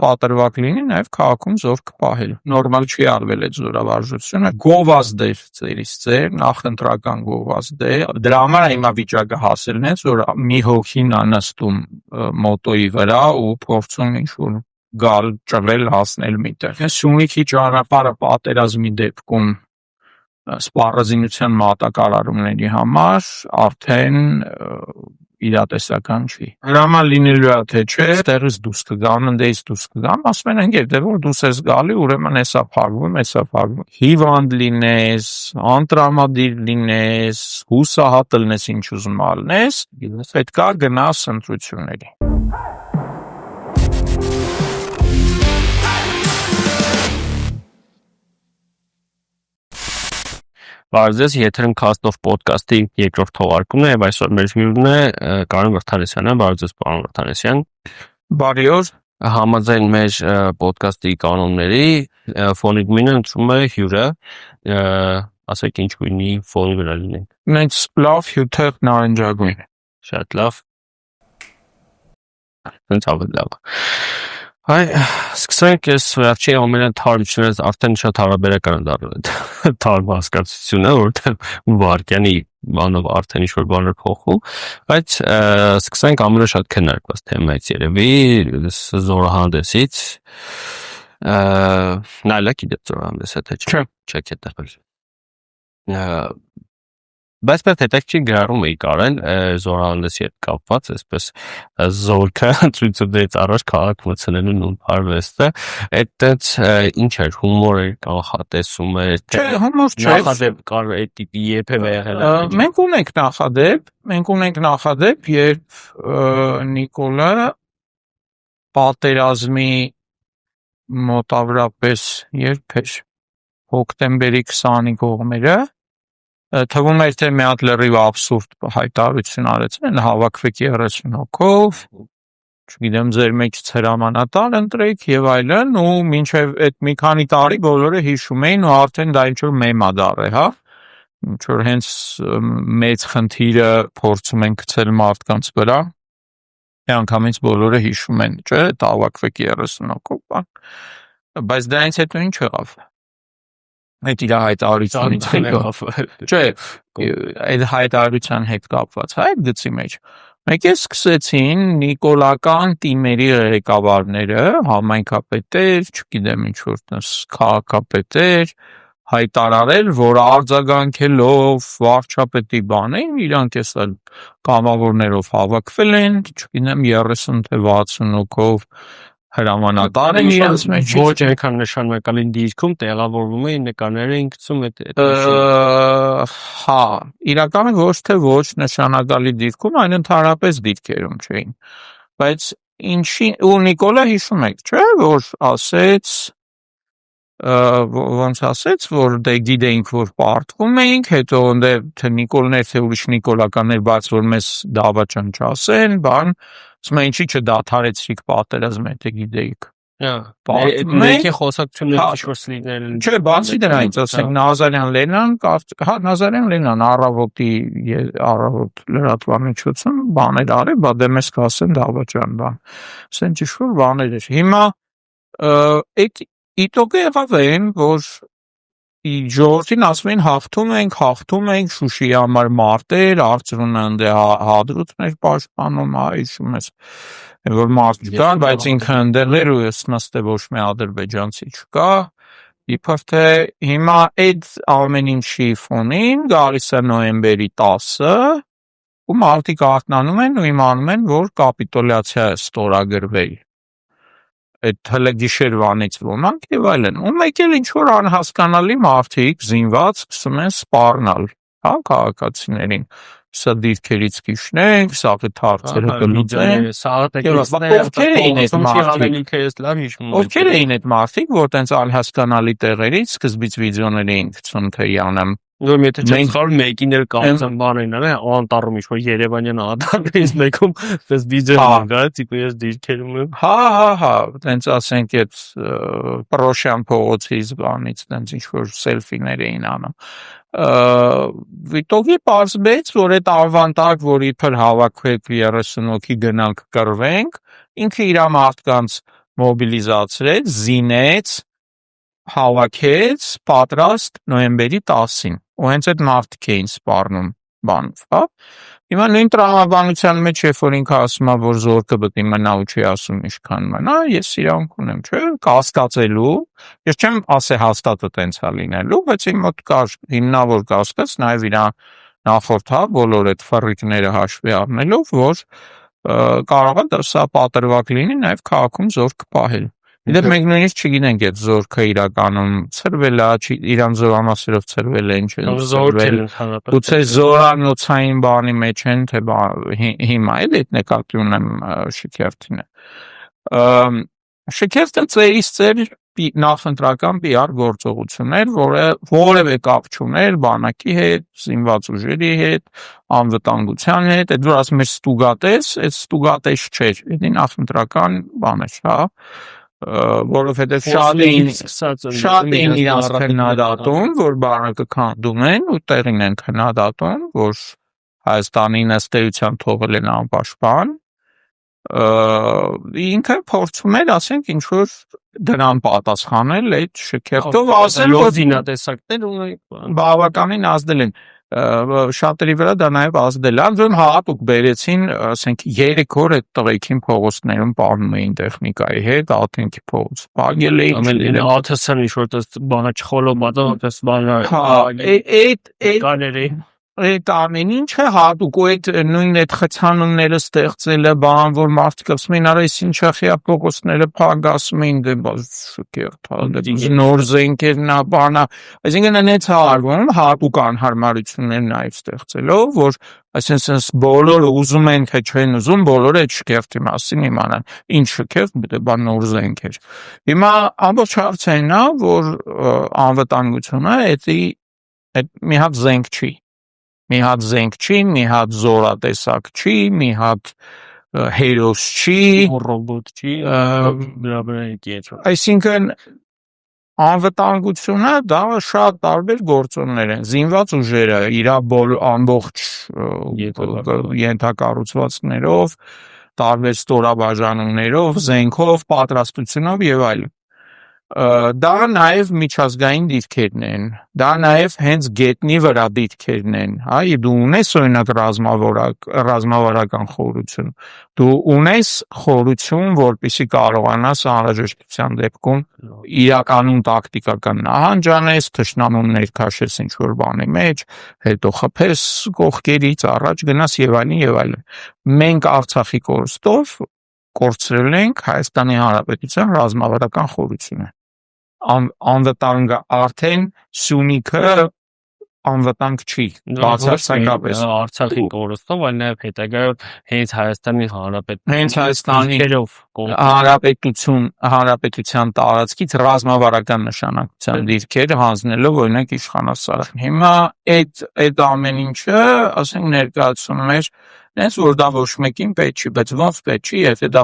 պատրվակ լինի, նաև քաղաքում զոր կպահել։ Նորմալ չի արվել այդ զորավարժությունը։ Գովազդ էր ծերից ծեր, նախընտրական գովազդ է։ Դրա համար հիմա վիճակը հասելն է, որ մի հոգին է նստում մոտոյի վրա ու փորձում ինչ-որ գալ, ճռել, հասնել միտեղ։ Սյունիքի ճանապարհը պատերազմի դեպքում սպառազինության մատակարարումների համար արդեն իրատեսական չի։ Հրաման լինելու է թե չէ, տեղից դուրս կգան, ընդեից դուրս կգան, ասում են ընկեր, դե որ դուրս ես գալի, ուրեմն հեսա փակվում։ Հիվանդ լինես, անտրամադիր լինես, հուսահատ լինես, ինչ ուզում ալնես, պետք է գնաս ընտրությունների։ Բարև եթերում Cast-of podcast-ի երկրորդ թողարկումն է եւ այսօր մեր հյուրն է Կարեն Վրդանեսյանը, բարև պարոն Վրդանեսյան։ Բարի օր։ Համաձայն մեր podcast-ի կանոնների ֆոնի գույնը ընտրում է հյուրը, ասեք ինչ գույնի ֆոնի վրա լինենք։ Մենք լավ հյութեղ նարնջագույն։ Շատ լավ։ Դրանց ավելի լավ։ Հայ, սկսենք ես վերջի ամենաթարությունից արդեն շատ հարաբերական է դառնում թարմ հասկացությունը, որովհետև վարկյանի բանով արդեն ինչ-որ բաներ փոխում, բայց սկսենք ամենաշատ քննարկված թեմայից երևի զորահանդեսից, նայելա գիտեք զորահանդեսը թե չէ, չեք հետևել։ Բայց պետք է հետաքրքիր գրառում էի կարել զորահանդեսի հետ կապված, այսպես զորքը ցույցներից առաջ քաղաք մտցնելու նույն արվեստը, այդտենց ինչ էր, հումոր էր, կանխատեսում էր, չէ, հումոր չէ, նախադեպ կար այդ տիպի երբևէ եղել է։ Մենք ունենք նախադեպ, երբ Նիկոլը պատերազմի մոտավորապես երբ էր հոկտեմբերի 20-ի կողմերը թվում էր թե մի հատ լրիվ абսուրդ հայտարարություն արեցին, հավաքվեք 30 հոգով, չգիտեմ ձեր մեջից հրամանատար ընտրեք եւ այլն, ու մինչեւ այդ մի քանի տարի բոլորը հիշում էին ու արդեն դա ինչ որ մեմ է դառել, հա, ինչ որ հենց մեծ խնդիրը փորձում են գցել մարդկանց վրա, միանգամից բոլորը հիշում են, չէ, հավաքվեք 30 հոգով, բան, բայց դրանից հետո ինչ եղավ։ Այդ իր հայտարարությունից չէ, այդ հայտարարության հետ կապված, հա, այդ գծի մեջ։ Մեկ է սկսեցին նիկոլական թիմերի ղեկավարները, համայնքապետեր, չգիտեմ ինչ որ քաղաքապետեր հայտարարել, որ արձագանքելով վարչապետի բանին, իրանք էսա կամավորներով հավաքվել են, չգիտեմ 30 թե 60 հոգով հրամանատար են իրենց մեջ ոչ այնքան նշանակալին դիրքում տեղավորվում էին նկարները ինքնում հա իրականում ոչ թե ոչ նշանակալի դիրքում այլ ընդհանրապես դիրքերում չէին բայց ինչի ու Նիկոլը հիշում եք չէ որ ասեց ոնց ասեց որ դե գիտեինք որ պարտվում էինք հետո դե թե Նիկոլներ թե ուրիշ նիկոլականներ բայց որ մեզ դավաճան չասեն բան ասում են ինչի չդադարեցրիք պատերազմը թե գիտեիք Մեկի խոսակցությունները ինչ-որ սլիդներ են չէ բացի դրանից ասենք Նազարյան Լենան հա Նազարյան Լենան առավոտ լրատվամիջոցում բաներ արի բա դե մեզ կասեն դավաճան բան ասեն ինչ-որ բաներ էր հիմա այդ իտոգը եղավ այն որ ժողովրդին ասում են հաղթում ենք Շուշիի համար մարտեր Արծրունը ընդ հադրութներ պաշտպանում հիշում ես որ մարդ կան բայց ինքը ընդեղ էր ու ես նստե ոչ մի ադրբեջանցի չկա իբր թե հիմա այդ ամեն ինչի ֆոնին գալիս է նոյեմբերի 10-ը ու մարդիկ արթնանում են ու իմանում են որ կապիտուլյացիա է ստորագրվել այդ հələ գիշերվանից ոմանք եւ այլն ու մեկ էլ ինչ որ անհասկանալի մարդիկ զինված սկսում են սպառնալ հա քաղաքացիներին սա դիրքերից քիշնենք սա հարցերը կլուծեն ովքեր էին այդ մարդիկ որ տենց անհասկանալի տեղերից սկզբից վիդեոներ էին գցում թե յանամ Որ եթե չխար մեկին էլ կամսան բան են անտառում ինչ-որ Երևանյան ադարից մեկում դες վիդեո կա, տիպը ես դիրքերում եմ։ Հա, տենց ասենք այդ Պրոշյան փողոցից բանից տենց ինչ-որ սելֆիներ էին անում։ Վիտոգի պարզվեց, որ այդ ավանտակ, որ իբր հավաքվեք 30 հոգի գնանք կռվենք, ինքը իր մարդկանց մոբիլիզացրեց, զինեց, հավաքեց, պատրաստ նոյեմբերի 10-ին։ Ու հենց այդ մարդիկ էին սպառնում բանով, հա։ Հիմա նույն տրամաբանության մեջ, երբ որ ինքը ասում է, որ զորքը պետք է մնա ու չի ասում ինչքան մնա, ես իրավունք ունեմ, չէ՞, կասկածելու։ Ես չեմ ասել հաստատը տենց է լինելու, բայց իմ մոտ կար հիմնավոր կասկած, նաև իր նախորդ բոլոր այդ ֆռիկները հաշվի առնելով, որ կարող է սա պատրվակ լինի նաև քաղաքում զորք պահել։ Իդեպ մենք նույնիսկ չգիտենք այդ զորքը իրականում ցրվել է, իրան զորամասերով ցրվել են, չեն ցրվել։ Գուցե զորանոցային բանի մեջ են, թե հիմա էլ այդ նկատի ունեմ Շքերթին։ Շքերթը ծերից ծեր նախընտրական PR գործողություններ, որը որևէ կապ չուներ բանակի հետ, զինված ուժերի հետ, անվտանգության հետ, այդ որ ասում էր ստուգատես, այդ ստուգատես չէր, դա նախընտրական բան էր, հա, որովհետև շատ էին իրանց քննադատում, որ բանակը քանդում են ու տեղին են քննադատում, որ Հայաստանի ըստ էության թողել են անպաշտպան, ինքը փորձում էր, ասենք, ինչ որ դրան պատասխանել այդ շքերթով, ասել որ զինատեսակներ ունեն բավականին ազդել են, շատերի վրա դա նաև ազդել է, անդրոն հատուկ բերեցին, ասենք, 3 օր այդ տղեկին փողոցներում պահում էին տեխնիկայի հետ, աթենքի փողոց փակել էին, ԱԹՍ-ն ինչ-որ բանը չխոլոմատը, այդպես բանը, այդ այդ ամեն ինչը հատուկ ու այդ նույն այդ խցանումները ստեղծելը բան, որ մարդիկ ասում են, արա այս ինչա խիա փողոցները փակ, ասում էին դե շքերթ, նոր զենքերն է, բանա, այսինքն այնց է արվում, հատուկ անհարմարություններ նաև ստեղծելով, որ այսինքն բոլորը ուզում են, թե չեն ուզում, բոլորը այդ շքերթի մասին իմանան, ինչ շքերթ, դե բան նոր զենքեր։ Հիմա ամբողջ հարցը այն է, որ անվտանգությունը այդ մի հատ զենք չի։ Մի հատ զենք չի, մի հատ զորատեսակ չի, մի հատ հերոս չի, ռոբոտ չի, այսինքն անվտանգությունը դա շատ տարբեր գործոններ են, զինված ուժերը իր ամբողջ ենթակառուցվածքներով, տարբեր ստորաբաժանումներով, զենքով, պատրաստությունով եւ այլն։ Դա նաև միջազգային դիրքերն են, դա նաև հենց գետնի վրա դիրքերն են, հա, դու ունես օրինակ ռազմավարական խորություն, դու ունես խորություն, որպեսզի կարողանաս անհրաժեշտության դեպքում իրականում տակտիկական նահանջ անես, թշնամուն ներքաշես ինչ-որ բանի մեջ, հետո խփես կողքերից, առաջ գնաս եւ այլն եւ այլն։ Մենք Արցախի կորստով կորցրել ենք Հայաստանի Հանրապետության ռազմավարական խորությունը։ Անվտանգ արդեն Սյունիքը անվտանգ չի, բացարձակապես Արցախի կորստով, այլ նաև հետագայում հենց Հայաստանի Հանրապետության տարածքից ռազմավարական նշանակության դիրքեր հանձնելով օրինակ իշխանասարան։ Հիմա այդ ամեն ինչը, ասենք, ներկայացնում էր նենց որ դա ոչ մեկին պետք չի, բայց ոնց պետք չի, եթե դա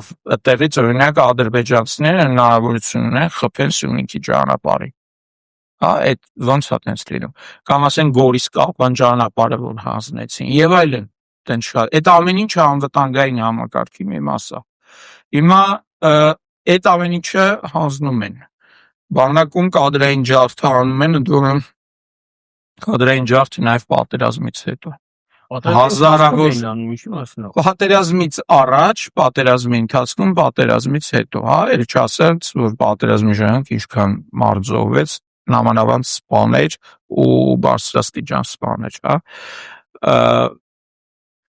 տեղից օրինակ ադրբեջանցիները հնարավորություն ունեն խփել Սյունիքի ճանապարհին։ Հա, այդ ոնց է տենց լինում։ Կամ ասենք Գորիս Կապան ճանապարհը որ հանձնեցին եւ այլն, տենց շատ։ Այդ ամեն ինչը անվտանգային համակարգի մի մաս է։ Հիմա այդ ամեն ինչը հանձնում են։ Բանակում կադրային ջարդը անում են, ընդհանրապես կադրային ջարդը նաև պատերազմից հետո։ Պատերազմից առաջ, պատերազմի ընթացքում, պատերազմից հետո, հա, էլ չասած, որ պատերազմի ժամանակ ինչքան մարդ զոհվեց, նամանավանդ սպաներ ու բարձրաստիճան սպաներ, հա։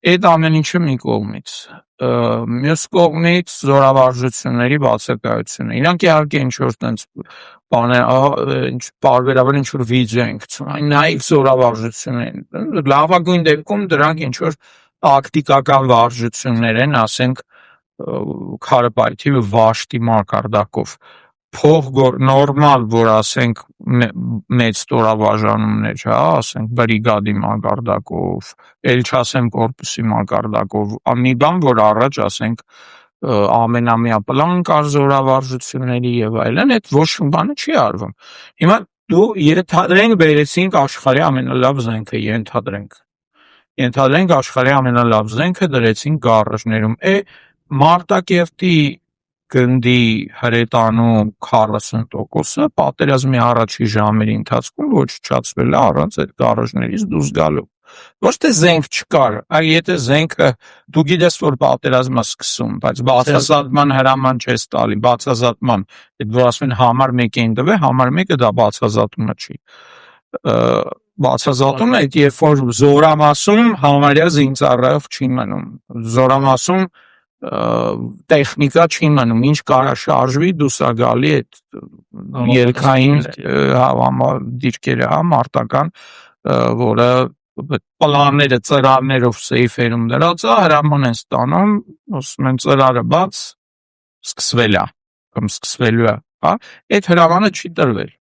Այդ ամեն ինչը մի կողմից, մյուս կողմից զորավարժությունների բացակայությունը։ Իրանք իհարկե ինչ-որ տենց պարբերաբար ինչ-որ վիդեո են գցում, այն նայեք զորավարժություն են, լավագույն դեպքում դրանք ինչ-որ տակտիկական վարժություններ են, ասենք, քարապայթի վաշտի մակարդակով, նորմալ, որ ասենք մեծ ստորաբաժանումներ, հա, ասենք բրիգադի մակարդակով, էլ չասեմ կորպուսի մակարդակով, մի բան, որ առաջ ասենք ամենամյա պլան կար զորավարժությունների եւ այլն, այդ ոչ մի բանը չի արվում։ Հիմա դու ենթադրենք բերեցինք աշխարհի ամենալավ զենքը, ենթադրենք աշխարհի ամենալավ զենքը դրեցինք գարաժներում, Մարտակերտի գնդի հրետանու 40%-ը պատերազմի առաջի ժամերի ընթացքում ոչնչացվել է առանց այդ գարաժներից դուրս գալու։ Ոչ թե զենք չկար, այլ եթե զենքը դու գիտես, որ պատերազմը սկսում, բայց բացազատման հրաման չես տալի, բացազատման, որ ասում են համար 1 էին տվել, համար 1-ը դա բացազատումը չի։ Բացազատումը այդ երբ որ զորամասում համարյա զինծառայող չի մնում, զորամասում տեխնիկա չի մնում, ինչ կարա շարժվի, դուսա գալի այդ երկային դիրքերը, մարտական, որը պլանները, ծրարներով սեյֆերում դրած է, հրաման են ստանում, ասում են ծրարը բաց, սկսվել է, կամ սկսվելու է, այդ հրամանը չի տրվել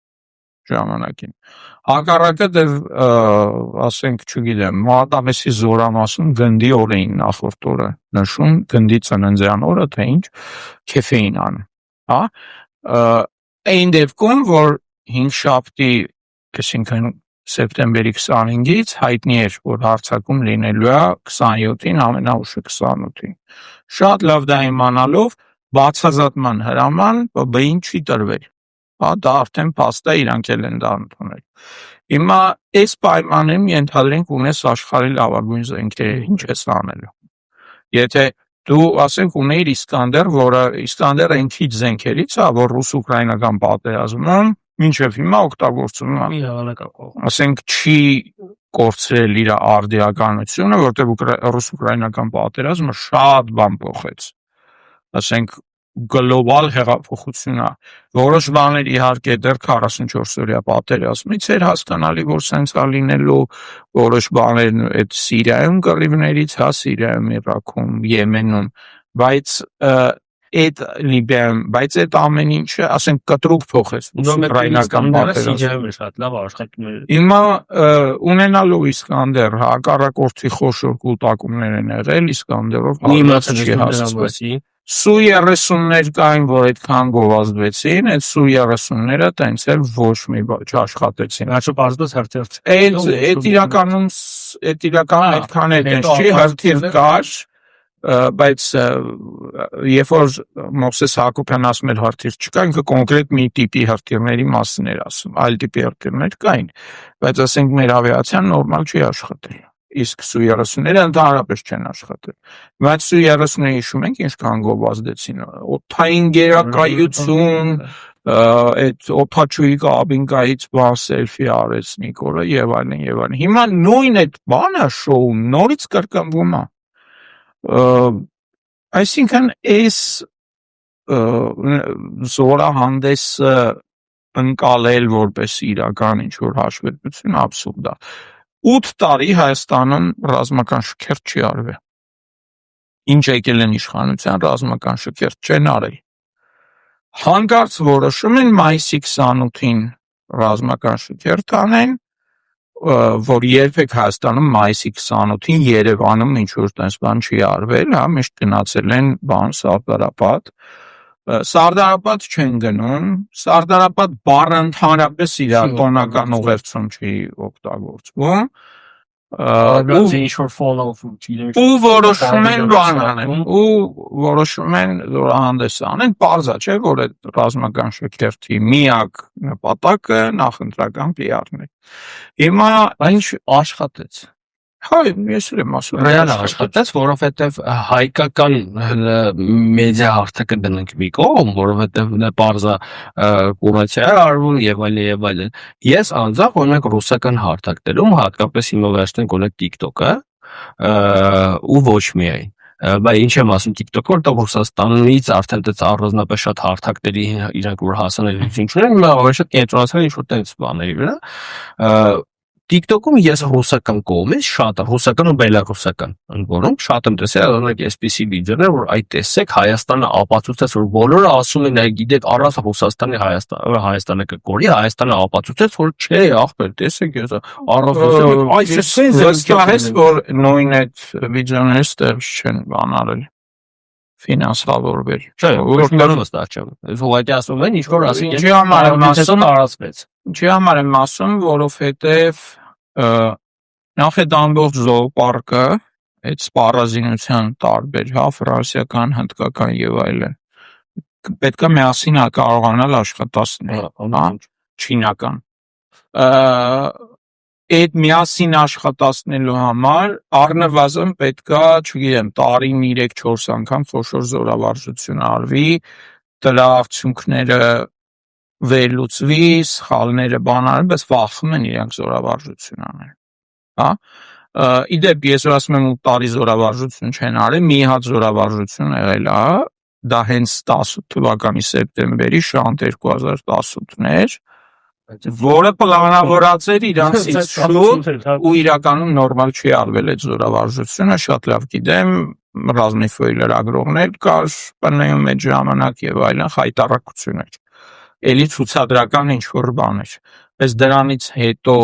ժամանակին։ Հակառակը դեռ ասենք, չգիտեմ, մարտամեսի զորամասում գնդի օր էին նախորդ օրը նշում, գնդի ծննդյան օրը, թե ինչ, քեֆ էին անում, այն դեպքում, որ 5-շաբթի, այսինքն սեպտեմբերի 25-ից հայտնի էր, որ հարձակում լինելու է 27-ին, ամենաուշը 28-ին։ Շատ լավ դա իմանալով, բացազատման հրաման ԲԲ-ին չի տրվել։ Դա արդեն փաստ է, իրանք էլ են դա ընդունել։ Հիմա այս պայմաններում ենթադրենք ունես աշխարհի լավագույն զենքերը, ինչ ես անելու։ Եթե դու ասենք ունեիր Իսկանդեր, որը Իսկանդերը այն քիչ զենքերից է, որ ռուս-ուկրաինական պատերազմում մինչև հիմա օգտագործվում է։ Ասենք չի կորցրել իր արդիականությունը, որտեղ ռուս-ուկրաինական պատերազմը շատ բան փոխեց։ Ասենք գլոբալ հեղափոխություն է։ Որոշ բաներ իհարկե դեռ 44-օրյա պատերազմից էր հասկանալի, որ սենց է լինելու, որոշ բաներ այդ Սիրիայում կռիվներից, Սիրիայում, Իրաքում, Եմենում, բայց այդ ամեն ինչը, ասենք, կտրուկ փոխեց ուկրաինական պատերազմը։ Շատ լավ աշխատում է։ Հիմա ունենալու Իսկանդեր, հակառակորդի խոշոր կուտակումներ են եղել, Իսկանդերով չի հասցվել։ Սու-30-ներ կային, որ այդքան գովազդվեցին, այդ Սու-30-ները տենց էլ ոչ մի չաշխատեցին։ Աչու բարձրաց հրթիռ։ Այդ իրականում այդքան էլ չի, հրթիռ կար, բայց երբ որ Մովսես Հակոբյան ասում էր հրթիռ չկա, ինքը կոնկրետ մի տիպի հրթիռների մասին էր ասում, այլ տիպի հրթիռներ կային, բայց ասենք մեր ավիացիան նորմալ չի աշխատել, իսկ Սու-30-ները ընդհանրապես չեն աշխատել, բայց Սու-30-ները հիշում ենք ինչքան գովազդեցին, օդային գերակայություն, այդ օդաչուի կաբինկայից բան սելֆի արեց Նիկոլը եւ այլն։ Հիմա նույն այդ բանը շոուն նորից կրկնվում է։ Այսինքն այս զորահանդեսը ընկալել որպես իրական ինչ-որ հաշվետվություն աբսուրդ է։ 8 տարի Հայաստանում ռազմական շքերթ չի արվել։ Ինչ եկել են իշխանության, ռազմական շքերթ չեն արել։ Հանկարծ որոշում են մայիսի 28-ին ռազմական շքերթ անեն, որ երբեք Հայաստանում մայիսի 28-ին Երևանում ինչ-որ տես բան չի արվել, միշտ գնացել են Սարդարապատ չեն գնում, Սարդարապատ բառը ընդհանրապես իր տոնական ուղերձում չի օգտագործվում, ու որոշում են բան անեն, ու որոշում են զորահանդես անեն, պարզ է, չէ, որ այդ ռազմական շքերթի միակ նպատակը նախընտրական PR-ն է։ Հիմա ինչ աշխատեց։ Ես էլ եմ ասում, ռեալ աշխատեց, որովհետև հայկական մեդիա հարթակը դնենք մի կողմ, որովհետև նա պարզա կուրացիա է արվում եւ այլն։ Ես անձամբ օրինակ ռուսական հարթակներում, հատկապես հիմա վերցնենք օրինակ TikTok-ը, ու ոչ միայն բայց ինչ եմ ասում TikTok-ը, որտեղ Ռուսաստանից արդեն դից առանձնապես շատ հարթակների իրանք որ հասանելիություն չունեն, հիմա ավելի շատ կենտրոնացել ինչ-որ տենց բաների վրա։ TikTok-ում ես ռուսական կողմից շատ ռուսական ու բելարուսական ընկերում շատ եմ տեսել օրինակ այսպիսի վիդեոներ, որ այդ տեսեք Հայաստանը ապացուցեց, որ բոլորը ասում են, այ գիտեք, առանց Ռուսաստանի Հայաստանը կկորի, Հայաստանը ապացուցեց, որ չէ, ախպեր, տեսեք, ես առանց վստահ որ նույն այդ վիդեոները ստեղ չեն բանարել ֆինանսավորվել։ Չէ, որքան վստահ չեմ։ Ուղղակի ասում են, ինչ որ ասին, ինչի համար եմ ասում, տարածվեց։ Ինչի համար եմ ասում, որովհետև նախ այդ ամբողջ զոոպարկը, այդ սպառազինության տարբեր, ֆրանսիական, հնդկական եւ այլն, պետք է միասին կարողանալ աշխատացնել, հա, չինական։ Այդ միասին աշխատացնելու համար առնվազն պետք է, չգիտեմ, տարին 3-4 անգամ խոշոր զորավարժություն արվի, դրա արդյունքները վերլուծվի, սխալները բանալի, բայց վախում են իրենք զորավարժություն անել, հա։ Իդեպ ես որ ասում եմ 8 տարի զորավարժություն չեն արել, մի հատ զորավարժություն եղել է, դա հենց 18 թվականի սեպտեմբերի շանտ 2018-ն էր, որը պլանավորած էր իրանցից շուտ ու իրականում նորմալ չի արվել այդ զորավարժությունը, շատ լավ գիտեմ, ռազմիֆոյի լրագրողներ կար ՊՆ-ում այդ ժամանակ եւ այլն, խայտառակություն էր, էլի ցուցադրական ինչ-որ բան էր, բայց դրանից հետո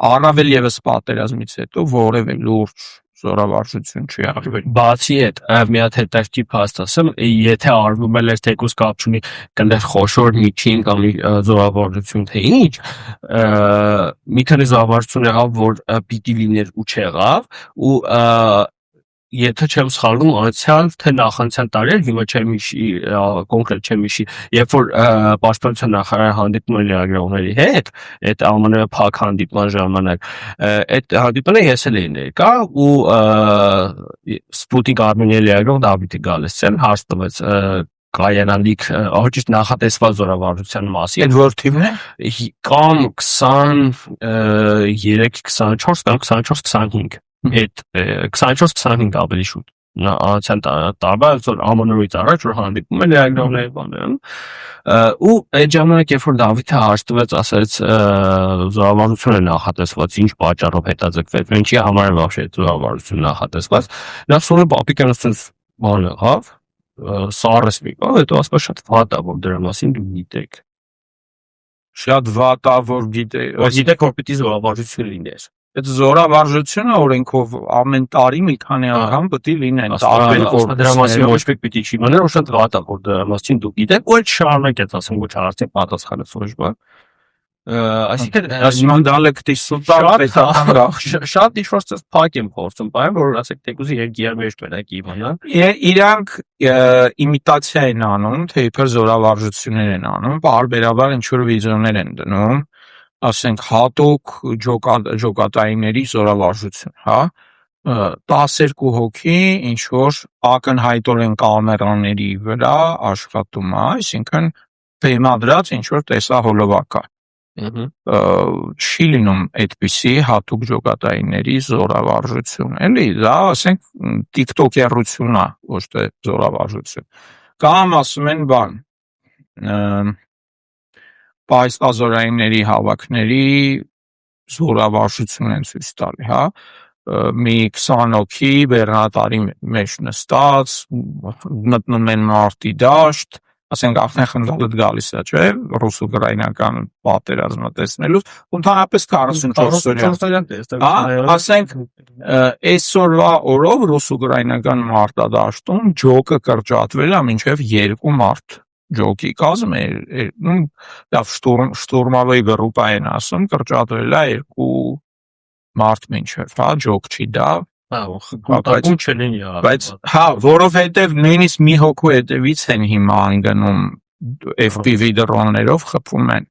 առավել եւս պատերազմից հետո որևէ լուրջ զորավարժություն չի արվել։ Բացի այդ, մի հատ հետաքրքիր փաստ ասեմ, եթե արվում էր թեկուզ կապ չունի կներ խոշոր միջին կամ զորավարժություն թե ինչ, մի քանի զորավարժություն եղավ, որ պիտի լիներ ու չեղավ, ու եթե չեմ սխալվում, անցյալ թե նախանցյալ տարի, հիմա չեմ հիշի, կոնկրետ չեմ հիշի, երբ որ պաշտպանության նախարարը հանդիպում էր լրագրողների հետ, այդ ԱՄՆ փակ հանդիպման ժամանակ, այդ հանդիպանը ես էլ էի ներկա ու Սպուտնիկ Արմենիայի լրագրող Դավիթ Գալստյան հարց տվեց կայանալիք, ճիշտ նախատեսված զորավարժության մասին։ Այդ որ թիվն է։ Կամ 23, 24 կամ 24-25 այդ 24-25 ավելի շուտ անցյալ տարվա որ ԱՄՆ-ից առաջ որ հանդիպում են լրագրողների բաներն ու այդ ժամանակ երբ որ Դավիթը հարց տվեց ասաց զորավարժությունը նախատեսված ինչ պատճառով հետաձգվեց ինչի համար է вообще զորավարժությունը նախատեսված նա սորը պապիկան ասաց բան եղավ սարս մի բան հետո ասա շատ վատ է որ դրա մասին դու գիտեք շատ վատ է որ գիտեք որ պիտի զորավարժություն լիներ այդ զորավարժությունը օրենքով ամեն տարի մի քանի անգամ պետք է լինեն տարբեր դրա մասին ոչ մեկ պիտի չիմանար որ շատ վատ է որ դրա մասին դու գիտեք ու շարունակեց ասեմ ոչ արդեն պատասխանը սոժբա այսինքն ասում դալեկտի սուտար պետական գախ շատ ինչ-որ փակ եմ փորձում բայ որ ասեք թեկուզ երգիար մեջ մենակ իմանան իրանք իմիտացիա են անում թե իբր զորավարժություններ են անում բարբերաբար ինչ-որ վիդեոներ են դնում ասենք հատուկ ջոկատայինների զորավարժություն, հա, 12 հոգի ինչ-որ ակնհայտորեն կամերաների վրա աշխատում է, այսինքն բեմադրած ինչ-որ տեսահոլովակ է, չի լինում այդպիսի հատուկ ջոկատայինների զորավարժություն, էլի, դա ասենք տիկտոկերություն է, ոչ թե զորավարժություն, կամ ասում են բան, պայստազորայինների հավաքների զորավարժություն են ցույց տալի, հա, մի 20 հոգի բեռնատարի մեջ նստած, մտնում են մարտի դաշտ, ասենք արդեն խնդալդ գալիս է, չէ, ռուս-ուկրաինական պատերազմը տեսնելու, ընդհանրապես 44 օրյա, ասենք այսօրվա օրով ռուս-ուկրաինական մարտադաշտում ջոկը կրճատվել է մինչև 2 մարդ ջոկի կազմ է, լավ շտուրմավոյի գրուպա են ասում, կրճատվել է 2 մարդ մինչև, հա, ջոկ չի դա, բայց, հա, որովհետև նույնիսկ մի հոգու հետևից են հիմա անգնում FPV դրոններով խփում են,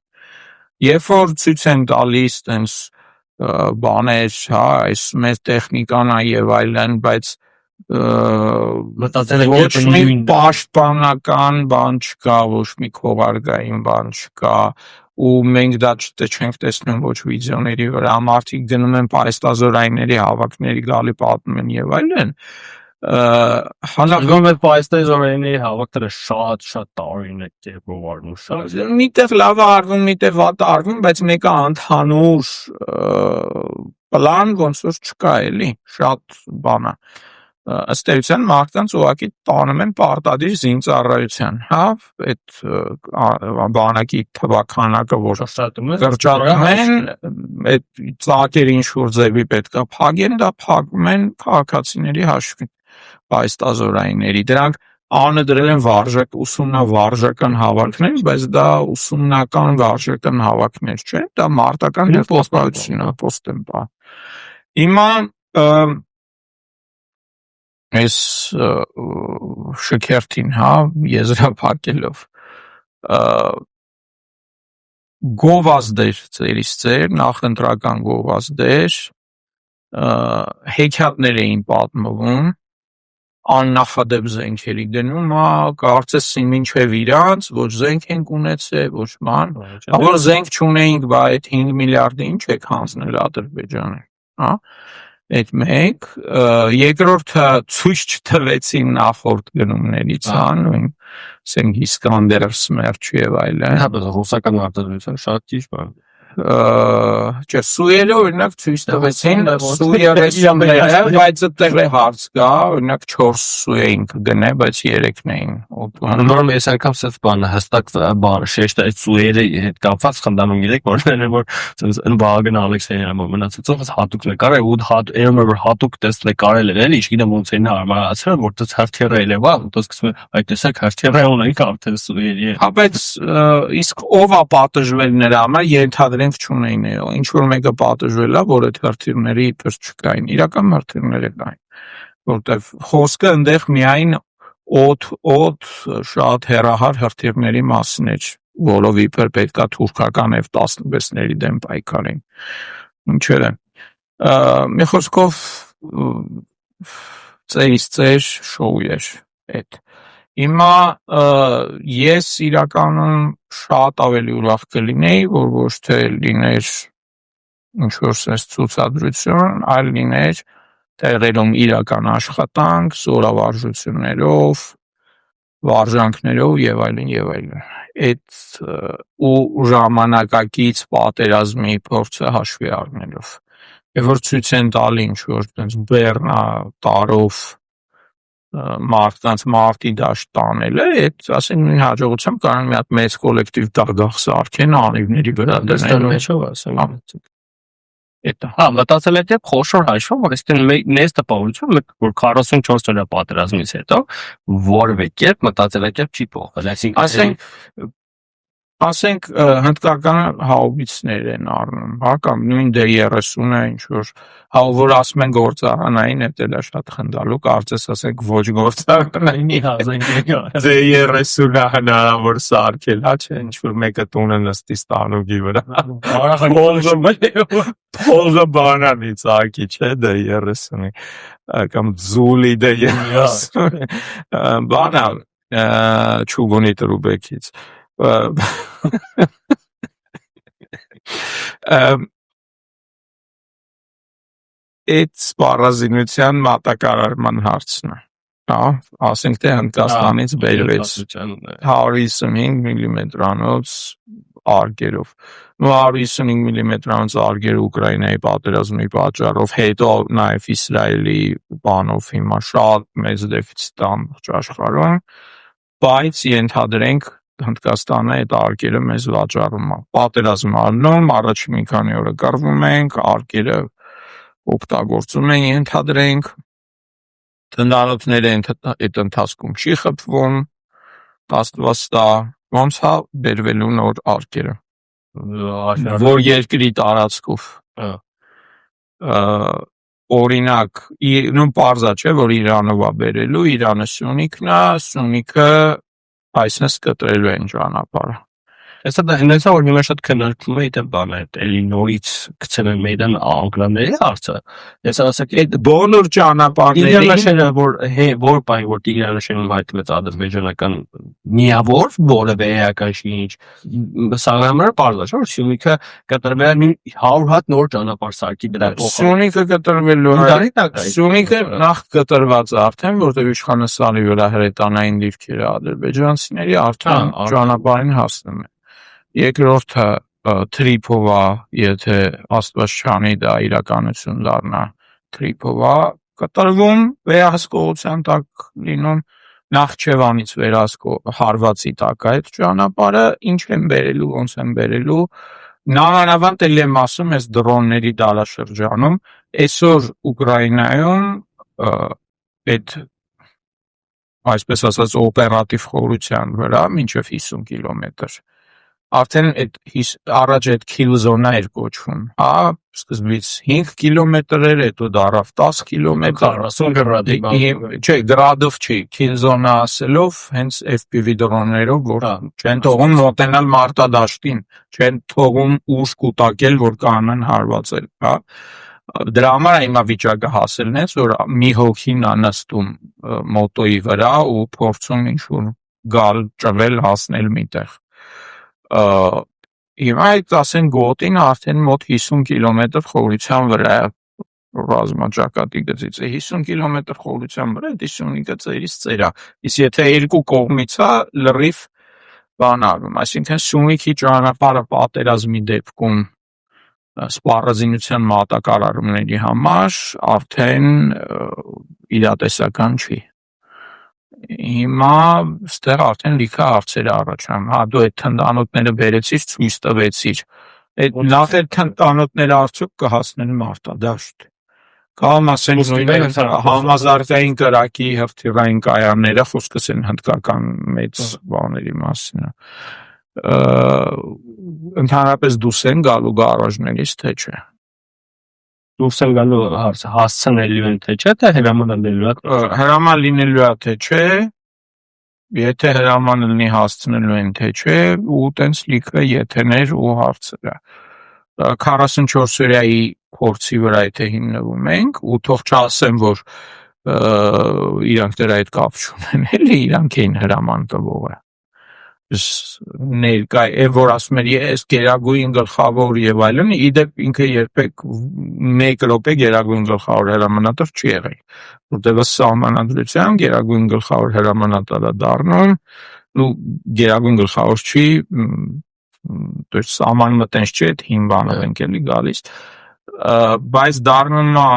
երբ որ ցույց են տալիս տենց բաներ, հա, այս մեր տեխնիկան է եւ այլն, բայց ոչ մի պաշտպանական բան չկա, ոչ մի քողարկային բան չկա ու մենք դա չենք տեսնում ոչ վիդեոների վրա, մարդիկ գնում են պայստազորայինների հավաքների գալի պատմում են եւ այլն հանդիպում են պայստազորայինների հավաքները շատ տարօրինակ կերպով արվում շատ միտեղ լավ արվում, միտեղ վատ արվում, բայց մեկը ընդհանուր պլան ոնց որ չկա էլի, շատ բան է ըստ էության մարդկանց ուղղակի տանում են պարտադիր զինծառայության, հա, այդ բանակի թվականակը, որ կրճատում են, այդ ծակերը ինչ-որ ձևի պետք է փակեն, դա փակում են քաղաքացիների հաշվին, պայստազորայինների, դրանք անը դրել են ուսումնավարժական հավաքներ, բայց դա ուսումնական վարժական հավաքներ չեն, դա մարտական հերթապահություն է, պոստեմպա։ Հիմա այս շքերթին, հա, եզրափակելով գովազդեր ծերից ծեր, նախընտրական գովազդեր, հեքիաթներ էին պատմվում, աննախադեպ զենքերի դնում, կարծես մինչև իրանց ոչ զենք ենք ունեցել, ոչ բան, որ զենք չունեինք, բա այդ 5 միլիարդը ինչ եք հանձնել Ադրբեջանին, հա, այդ մեկ, երկրորդը ցույց չտվեցին նախորդ գնումներից, հա, նույն ասենք Իսկանդեր Սմերչի եւ այլն, հա, բայց ռուսական արտադրության շատ ճիշտ բան։ Չէ, սույերը օրինակ ցույց տվեցին սույերը, բայց այդտեղ է հարց կա, օրինակ 4 սույ էին կգնել, բայց 3-ն էին օգտվում։ Նորմալ ես արկամ սեծ բանը հստակ բանը շեշտը այդ սույերի հետ կապված խնդանում գիտեք որ Վագն Ալեքսեյանը մնացածով հատուկ նկարել ու որ հատուկ տեստ նկարել էր էլի, չգիտեմ ոնց էին հարմարացրել, որտեղ հերթերը էլեվա, որտեղ սկսում է այդ տեսակ հերթերը ունենք արդեն սույերի։ Հա, բայց իսկ ով է պատժվել նրա համար ենթադրենք չունեին, ինչ որ մեկը պատժվել է, որ այդ հերթիրների իբր չկային, իրական հերթիրները կային, որտեղ խոսքը այնտեղ միայն օդ շատ հեռահար հրթիռների մասին էր, որով իբր պետքա թուրքական F-16-ների դեմ պայքարեն։ Ինչեր են։ Մի խոսքով ծերից ծեր շոու էր այդ։ Հիմա ես իրականում շատ ավելի ուրախ կլինեի, որ ոչ թե լիներ ինչ-որ sense ցուցադրություն, այլ լիներ տեղերում իրական աշխատանք, զորավարժություններով, վարժանքներով եւ այլն եւ այլն։ Այդ ու ժամանակակից պատերազմի փորձը հաշվի առնելով։ Երբ որ ցույց են տալի ինչ-որ այդպես բեռնա տարով մարդկանց մարտի դաշտ տանելը, այդ ասենք նույն հաջողությամբ կարող մի հատ մեծ կոլեկտիվ դագաղ սարքեն անիվների վրա դնել։ Էտա։ Հա, մտածել եմ խոշոր հաշվով, որ այստեղ մեծ տպավորություն, որ 44 տարի պատերազմից հետո որևէ կերպ մտածել եմ չի փոխվել, այսինքն ասենք հնդկական հաուբիցներ են առնում, հա, կամ նույն D30-ը ինչ որ հա որ ասում են գործարանային, դա էլ է շատ խնդալու, կարծես ասենք ոչ գործարանայինի D30-ը հնարավոր սարքել, հա, չէ, ինչ որ մեկը տունը նստի ստանուկի վրա։ Փողը բանանից ակի, չէ, D30-ի կամ ձուլի D30 բանա չուգունի տրուբեկից այդ սպառազինության մատակարարման հարցն է, հա, ասենք թե Հնդկաստանից բերվեց 155 միլիմետրանոց արգերով, 155 միլիմետրանոց արգերը Ուկրաինայի պատերազմի պատճառով, հետո նաև Իսրայելի բանով հիմա շատ մեծ դեֆիցիտ է ամբողջ աշխարհում, բայց ենթադրենք Հնդկաստանը այդ արգերը մեզ վաճառում է։ Պատերազմ առնում, առաջին մի քանի օրը կռվում ենք, արգերը օգտագործում են, ենթադրենք, տնտանոթները այդ ընթացքում չի խփվում, Աստվածտա, ոնց է բերվելու նոր արգերը, որ երկրի տարածքով։ Օրինակ, նույն պարզա չէ, որ Իրանով է բերելու, Իրանը Սյունիքն է, Սյունիքը այսինքն կտրելու են ճանապարհը։ Հեսա դա հենց որ հիմա շատ քննարկվում է այդ բանը, էլի նորից գցել են մեդան անգլանների հարցը։ Ես ասեք այդ բոլոր ճանապարհները որ բան որ Տիգրանաշենում հայտնվեց ադրբեջանական միավոր որևէ էական ինչ սաղամը բարձր չէ որ Սյունիքը կտրվել է 100 հատ նոր ճանապարհ սարքի դրա Սյունիքը կտրվելու է։ Սյունիքը նախ կտրված է արդեն, որտեղ իշխանասարի վրա հրետանային դիրքերը ադրբեջանցիների արդեն ճանապարհին հասնում են։ Երկրորդը Տրիփովա, եթե Աստված չանի դա իրականություն դառնա, Տրիփովա կտրվում վերահսկողության տակ լինում, Նախճեվանից հարվածի տակ այդ ճանապարհը, ինչ են բերելու, ոնց են բերելու, նամանավանդ էլ եմ ասում այս դրոնների դարաշրջանում, այսօր Ուկրաինայում այդ այսպես ասած օպերատիվ խորության վրա մինչև 50 կիլոմետր արդեն առաջ այդ kill zone-ը էր կոչվում, հա, սկզբից 5 կիլոմետր էր, հետո դարավ 10 կիլոմետր, 40 գրադի չէ, գրադով չի, kill zone-ը ասելով, հենց FPV դրոններով, որ չեն թողում մոտենալ մարտադաշտին, չեն թողում ուժ կուտակել, որ կանեն հարվածել, հա, դրա համար հիմա վիճակը հասելն է, որ մի հոգին է նստում մոտոյի վրա ու փորձում ինչ-որ գալ, ճվել, հասնել միտեղ, հիմա այդ ասեն գոտին արդեն մոտ 50 կիլոմետր խորության վրա է ռազմաճակատի գծից է 50 կիլոմետր խորության վրա, 55-ը ծերից ծերա, իսկ եթե երկու կողմից է լրիվ բան արվում, այսինքն Սյունիքի ճանապարհը պատերազմի դեպքում սպառազինության մատակարարումների համար արդեն իրատեսական չի։ Հիմա ստեղ արդեն լիքը հարցեր առաջանում, հա դու այդ թնդանոթները բերեցիր, ցույց տվեցիր, նախ այդ թնդանոթները արդյոք կհասնեն մարտադաշտ, կամ ասեն համազարգային կրակի հրթիռային կայանները, խոսքս են հնդկական մեծ բաների մասին, ընդհանրապես դուրս են գալու գարաժներից, թե չէ։ Դուրս են գալու հասցնելու են, թե չէ, թե հրամանալու է։ Հրաման լինելու է, թե չէ, եթե հրամանը լինի հասցնելու են, թե չէ, ու տենց լիքը եթեներ ու հարցերը։ 44 օրյայի փորձի վրա եթե հիմնվում ենք, ու թող չասեմ, որ իրանք դրա հետ կապ չունեն, էլի իրանք էին հրաման տվողը։ Ներկայ որ ասում էր ես գերագույն գլխավոր եւ այլն, իդեպ ինքը երբեք 1 րոպե գերագույն գլխավոր հրամանատար չի եղել, որտեղ սահմանադրությամբ գերագույն գլխավոր հրամանատարը դառնում, ու գերագույն գլխավոր չի, то есть սահմանը տենց չէ, այդ հին բանով ենք էլի գալիս, բայց դառնում է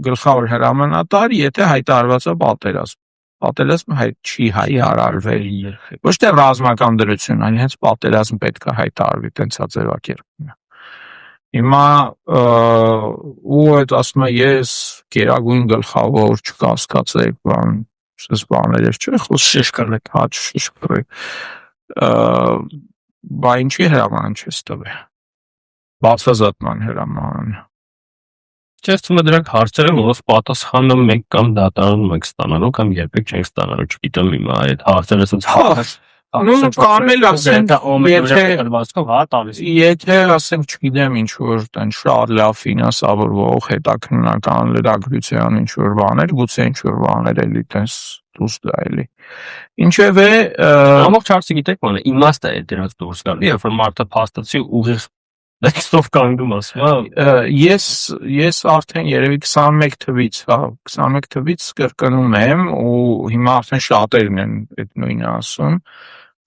գլխավոր հրամանատար, եթե հայտարարված է պատերազմ։ Պատերազմը չի հայտարարվել, ոչ թե ռազմական դրություն, այլ հենց պատերազմ պետք է հայտարարվի, տենց է ձևակերպումը։ Հիմա ու այդ ասում է ես գերագույն գլխավոր չկասկածեք, բան, շես բաներ չէ, շիշկրեք, հա, շիշկրեք։ Բա ինչի հրաման չես տվել։ Բացազատման հրաման։ Չես թվում է դրանք հարցերը, որոնց պատասխանը մենք կամ դատարանում ենք ստանալու, կամ երբեք չենք ստանալու, չգիտեմ հիմա այդ հարցերը ասած կամ էլ ասենք, եթե ասենք, չգիտեմ ինչ որ տեն շատ լավ ֆինանսավորվող հետաքննական լրագրության ինչ որ բաներ, գուցե ինչ որ բաներ էլի տենց դուրս գա էլի։ Ինչևէ, ամբողջ հարցը գիտեք ո՞ն է, իմաստը է դրանց դուրս գալու, երբ որ մարդը փաստացի ուղիղ Next-ով կանգնում ասում, ես արդեն երևի 21 թվից, հա, 21 թվից կրկնում եմ ու հիմա արդեն շատերն են այդ նույնը ասում,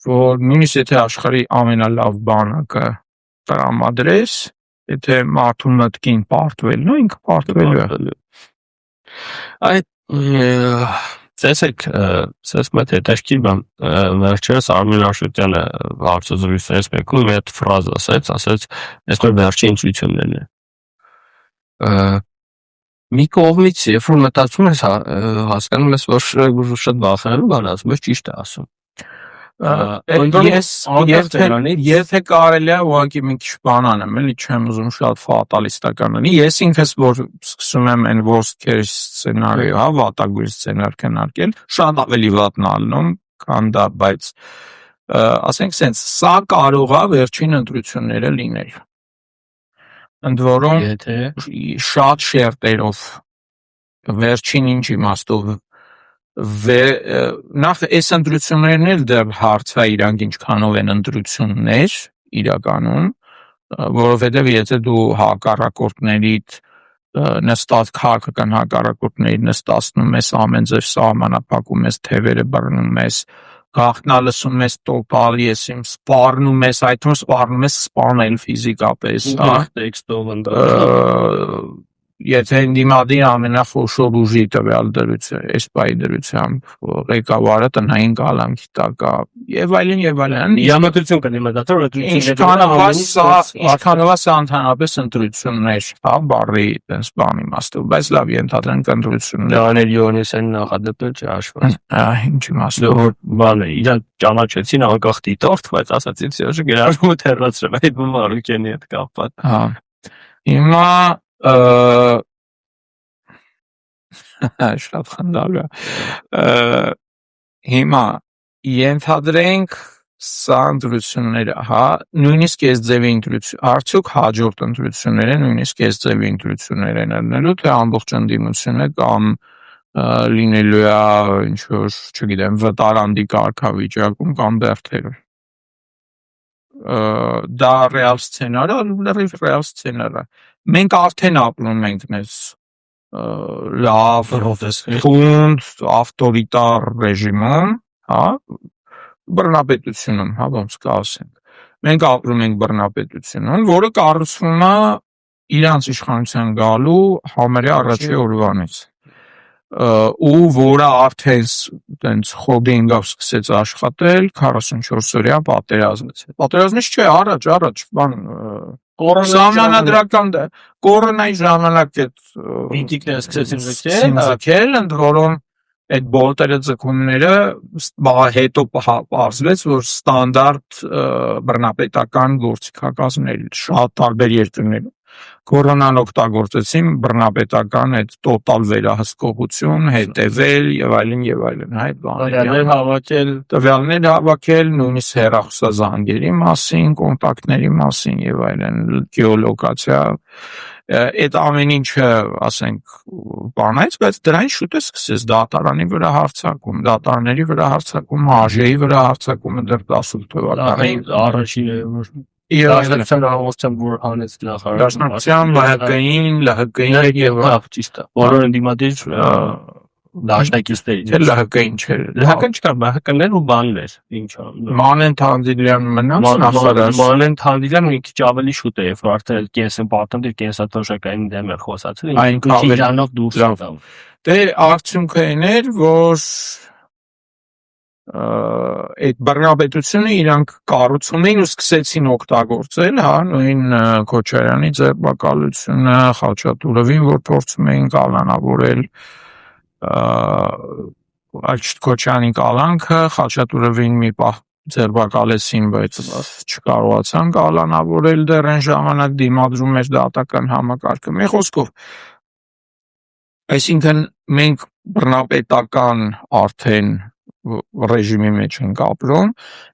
որ նույնիսկ եթե աշխարհի ամենալավ բանակը տրամադրես, եթե մարդու մտքին պարտվելն ու ինքը պարտվելու է։ Այդ Տեսեք, սես մեծ հետաքրքիր բան, վերջերս Արմեն Աշոտյանը հարցազրույցներից մեկում մի հատ ֆրազ ասեց, այսօր վերջի ինտուիցիոններն է։ Մի կողմից, երբ որ մտածում ես, հասկանում ես, որ շատ վախենալու բան ասում, բայց ճիշտ է ասում։ Եթե կարելի է ուղղակի մի քիչ բան անեմ, էլի չեմ ուզում շատ ֆատալիստական լինի, ես ինքս որ սկսում եմ այն worst case սցենարիո, հա, վատագույն սցենար քննարկել, շատ ավելի վատն ալնում, քան դա, բայց ասենք սենց, սա կարող է վերջին ընտրությունները լինել։ Ընդ որում շատ շերտերով վերջին ինչ իմաստով նախ այս ընտրություններն էլ դեռ հարց է իրանք ինչքանով են ընտրություններ իրականում, որովհետև եթե դու հակառակորդներիդ նստած քաղաքական հակառակորդների նստացնում ես ամեն ձև սահմանափակում ես, թևերը բռնում ես, գաղտնալսում ես տոտալ, ես իմ սպառնում ես, այդ որ սպառնում ես սպանել ֆիզիկապես, տեքստով եթե ընդդիմադիր ամենախոշոր ուժի տվյալ էսպայի դրությամբ ղեկավարը տնային կալանքի տակ է եւ այլն Յամատություն կնի մտածել որ ինչքանով է ընդհանրապես ընտրություններ հա բարի այդպես բան իմաստով բայց լավ ենթադրենք ընտրություններ Լեոնել Յոնիսյանը նախադեպել չի հաշված ինչ իմաստով բանը իրան ճանաչեցին անկախ դիտորդ բայց ասացին Սերժը գրառումը թերացրել այդ Մարուկյանի հետ կապված հա հիմա շատ խնդալու հիմա ենթադրենք սա ընտրությունները հա նույնիսկ այս ձևի ընտրություն արդյոք հաջորդ ընտրությունները նույնիսկ այս ձևի ընտրություններ են ելնելու թե ամբողջ ընդդիմությունը կամ լինելու է ինչ որ չգիտեմ վտարանդի կարգավիճակում կամ բերթերում դա ռեալ սցենար լրիվ ռեալ սցենար է մենք արդեն ապրում ենք մեզ լավ խունդ ավտորիտար ռեժիմում հա բռնապետությունում հա ոնց կասենք մենք ապրում ենք բռնապետությունում որը կառուցվում է իրանց իշխանության գալու համարյա առաջի օրվանից ու որը արդեն տենց խոբինգով սկսեց աշխատել 44-օրյա պատերազմից չէ առաջ բան ժամանակական կորոնայի ժամանակ այդ ինտիկները սկսեցին ձգել ընդ որում այդ բոլտերը ձգումները հետո պարզվեց որ ստանդարտ բռնապետական գործիքակազմներ շատ տարբեր երկրներում կորոնան օգտագործեցին բռնապետական այդ տոտալ վերահսկողություն, հետևել եւ այլն այդ բաները տվյալներ հավաքել, նույնիսկ հեռախոսազանգերի մասին, կոնտակտների մասին եւ այլն, գեոլոկացիա այդ ամեն ինչը, ասենք, բանից, բայց դրանից շուտ է սկսեց դատարանի վրա հարձակում, դատարանների վրա հարձակում, ԱԺ-ի վրա հարձակումը դեռ 18 թվականին առաջինը Դաշնակցության համոզության որ հանեց նախարարը Դաշնակցության ԼՀԿ-ին եւ ճիշտ է բոլոր ընդդիմադիր դաշնակիցներից ԼՀԿ-ին չէր ԼՀԿ-ն չկար ԲՀԿ-ն ու բաններ ինչա Մանեն Թանդիլյանը մնաց նախարար Մանեն Թանդիլյանը մի քիչ ավելի շուտ է երբ որ արդեն կենսեն պատմել կենսաթոշակային դեմ էր խոսացել այն իրանով դուրս եկավ դե արդյունքը այն էր որ այդ բռնապետությունը իրանք կառուցում էին ու սկսեցին օգտագործել, հա, նույն Քոչարյանի ձերբակալությունը, Խաչատուրովին, որ փորձում էին կալանավորել, Քոչարյանի կալանքը, Խաչատուրովին մի պահ ձերբակալեցին, բայց չկարողացան կալանավորել դեռ այն ժամանակ դիմադրում էր դատական համակարգը։ Մի խոսքով, այսինքն մենք բռնապետական արդեն ռեժիմի մեջ ենք ապրում,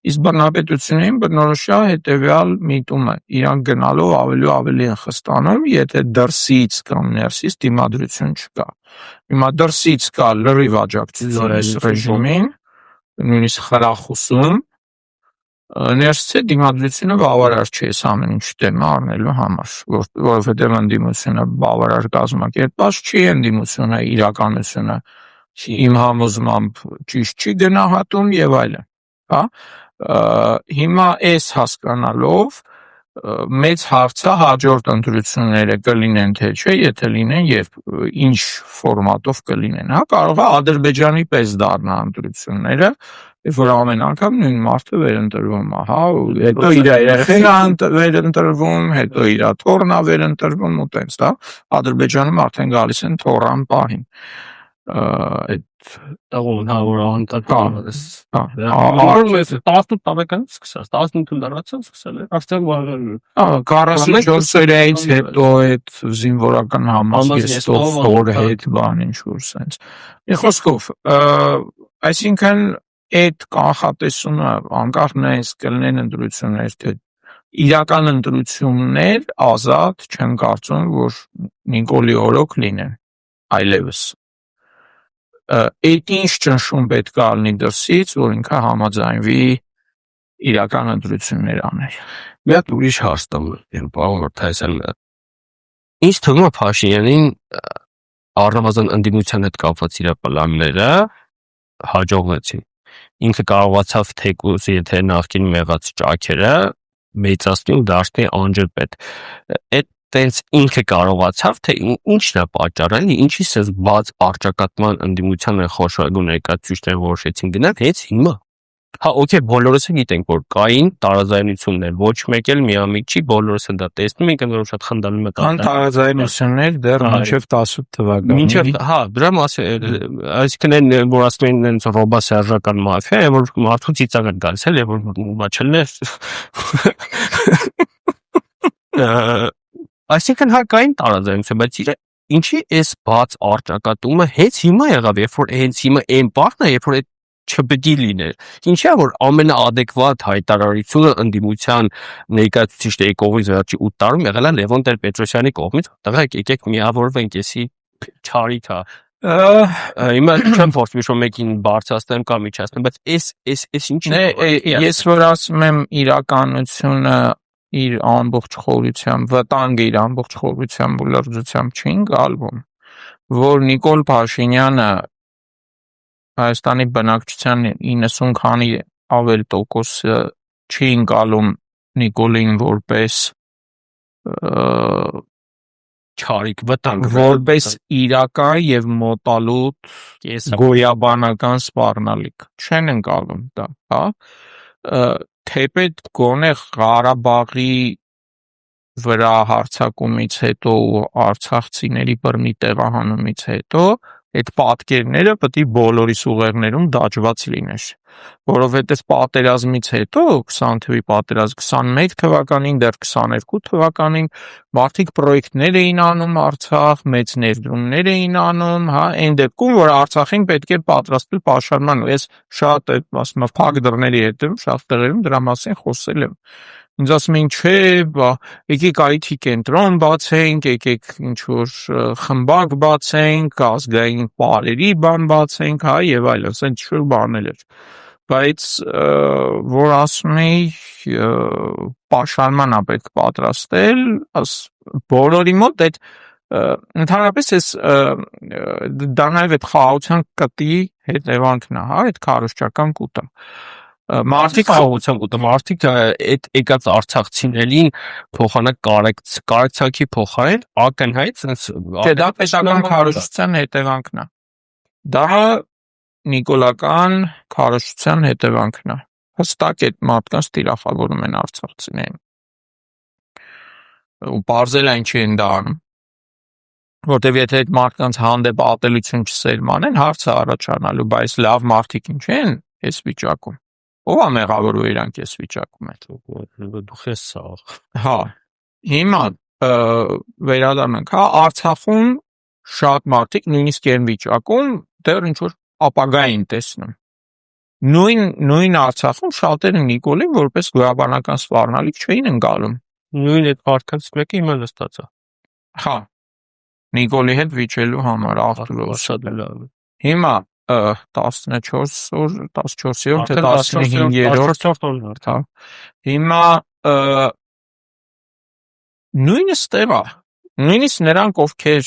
իսկ բռնապետություններին բնորոշյա հետևյալ միտումը, իրանք գնալով ավելի են խստանում, եթե դրսից կամ ներսից դիմադրություն չկա։ Հիմա դրսից կա լրիվ աջակցություն ռեժիմին, նույնիսկ խրախուսում, ներսից դիմադրությունը բավարար չէ այս ամեն ինչ դեմ առնելու համար, որովհետև ընդդիմությունը բավարար կազմակերպված չի, ընդդիմությունը իրականությունը իմ համոզմամբ ճիշտ չի գնահատում եւ այլն, հա հիմա այս հասկանալով մեծ հարցը հաջորդ ընտրությունները կլինեն թե չէ, եթե լինեն եւ ինչ ֆորմատով կլինեն, հա կարող է Ադրբեջանի պես դառնա ընտրությունները, երբ որ ամեն անգամ նույն մարդը վերընտրվում է, հա, հետո իր երեխան վերընտրվում, հետո իր թոռն է վերընտրվում ու տենց, հա, Ադրբեջանում արդեն գալիս են թոռան պահին այդ տաղոն որ անտակալս 18 տարեկանից սկսած 18 տարեկանից սկսել է արդեն 44-օրից հետո այդ զինվորական համազգեստով որ հետ բան ինչ որ sense մի խոսքով այսինքն այդ կանխատեսումը անկախ նայած կլինեն ընտրություններ թե իրական ընտրություններ ազատ չեմ կարծում որ Նիկոլի օրոք լինեն այլևս այդ ինչ ճնշում պետք է լինի դրսից, որ ինքը համաձայնվի իրական ընտրություններ անել։ Մի հատ ուրիշ հարց տամ, պարոն Մարտիրոսյան, ինչ թվում է Փաշինյանին առնվազն ընդդիմության հետ կապված իր պլանները հաջողվեցին։ Ինքը կարողացավ թեկուզ եթե նախկին մեղած ճաքերը մեծացնի ու դարձնի անջրպետ։ Այդ տենց ինքը կարողացավ, թե ինչն է պատճառը, ինչի սես բաց արճակատման ընդդիմության խոշորագույն ներկայացուցիչները որոշեցին գնալ հենց հիմա։ Հա, օքեյ, բոլորս գիտենք, որ կային տարաձայնություններ, ոչ մեկ էլ միամիտ չի, բոլորս դա տեսնում ենք, որ շատ խնդանում է Կան տարաձայնություններ դեռ մինչև 18 թվականի։ Մինչև, հա, դրա մասին, այսինքն են, որ ասում են այնց ռոբասերժական մաֆիա, որ մարդու ծիծաղ են գալիս, էլ որ մաչելներ։ Այսինքն հա կային տարաձայնություն, բայց ինչի էս բաց արճակատումը հենց հիմա եղավ, երբ որ հենց հիմա այն պահն է, երբ որ այդ չպետք է լիներ։ Ինչա որ ամենաադեկվատ հայտարարությունը ընդդիմության ներկայացուցիչների կողմից վերջի 8 տարում եղել է Լևոն Տեր-Պետրոսյանի կողմից, տղայք եկեք միավորվենք, էսի չարիք է։ Հիմա չեմ փորձում ինչ-որ մեկին բարձրացնեմ կամ միջացնեմ, բայց էս ինչի՞։ Ես որ ասում եմ իրականությունը իր ամբողջ խորությամբ, վտանգը իր ամբողջ խորությամբ ու լրջությամբ չի ընկալվում, որ Նիկոլ Փաշինյանը Հայաստանի բնակչության 90 քանի ավել տոկոսը չի ընկալում Նիկոլին որպես չարիք վտանգ, որպես իրական եւ մոտալուտ գոյաբանական սպառնալիք չեն ընկալում դա, հա, թեպետ գոնե Ղարաբաղի վրա հարձակումից հետո ու արցախցիների բռնի տեղահանումից հետո այդ պատկերները պետք է բոլորիս ուղեղներում դաջված լիներ, որովհետև պատերազմից հետո 20 թվականի պատերազմ 21 թվականին, դեռ 22 թվականին մարդիկ պրոյեկտներ էին անում Արցախ, մեծ ներդրումներ էին անում, հա, այն դեպքում, որ Արցախին պետք է պատրաստվել պաշարման, ես շատ ասում եմ փակ դռների հետ եմ, շատ տեղերում դրա մասին խոսել եմ։ Ինձ ասում էին, չէ, եկեք IT կենտրոն բացենք, եկեք ինչ-որ խմբակ բացենք, ազգային պարերի բան բացենք, հա, եւ այլն, ասեն ինչ-որ բաներ էր։ Բայց որ ասում էի, պաշարման է պետք պատրաստել, բոլորի մոտ այդ ընդհանրապես էս դա նաեւ այդ խաղաղության կտի հետևանքն է, հա, այդ քարոզչական կուտը։ Մարդիկ խաղաղության կուտը, մարդիկ այդ եկած արցախցիներին փոխանակ կարեկցակի փոխարեն ակնհայտ sense դա պետական քարոզչության հետևանքն է։ Դա նիկոլական քարոզչության հետևանքն է։ Հստակ այդ մարդկանց տիրախավորում են արցախցիներին։ Ու բարձել այն չի են դա անում։ Որտեւ եթե այդ մարդկանց հանդեպ ատելություն չսերմանեն, հարցը առաջանալու, բայց լավ մարդիկ ինչ են այս վիճակում։ Ո՞վ է մեղավորը իրանք այս վիճակում է։ Դու ես սաղ։ Հա, հիմա վերադառնանք, հա, Արցախում շատ մարդիկ նույնիսկ այն վիճակում դեռ ինչ որ ապագա են տեսնում։ Նույն Արցախում շատերը Նիկոլին որպես գոյաբանական սպառնալիք չէին ընկալում։ Նույն այդ մարդկանց մեկը հիմա նստած է։ Հա, Նիկոլի հետ վիճելու համար Արտուրոս։ Շատ լավ։ Հիմա 14-րդ, թե 15-րդ օրն է։ Հիմա նույնը ստեղ է։ Նույնիսկ նրանք, ովքեր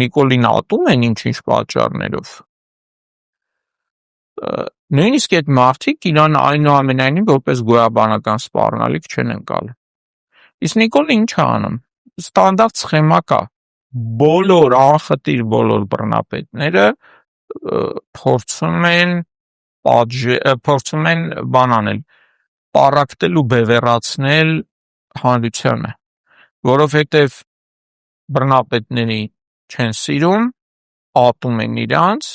Նիկոլին ատում են ինչ-ինչ պատճառներով, նույնիսկ այդ մարդիկ իրան այնուամենայնիվ որպես գոյաբանական սպառնալիք չեն ընկալում։ Իսկ Նիկոլը ինչ է անում։ Ստանդարտ սխեմա կա։ Բոլոր անխտիր բոլոր բռնապետները փորձում են բան անել, պառակտել ու բևեռացնել հանրությանը, որովհետև բռնապետների չեն սիրում, ատում են իրանց,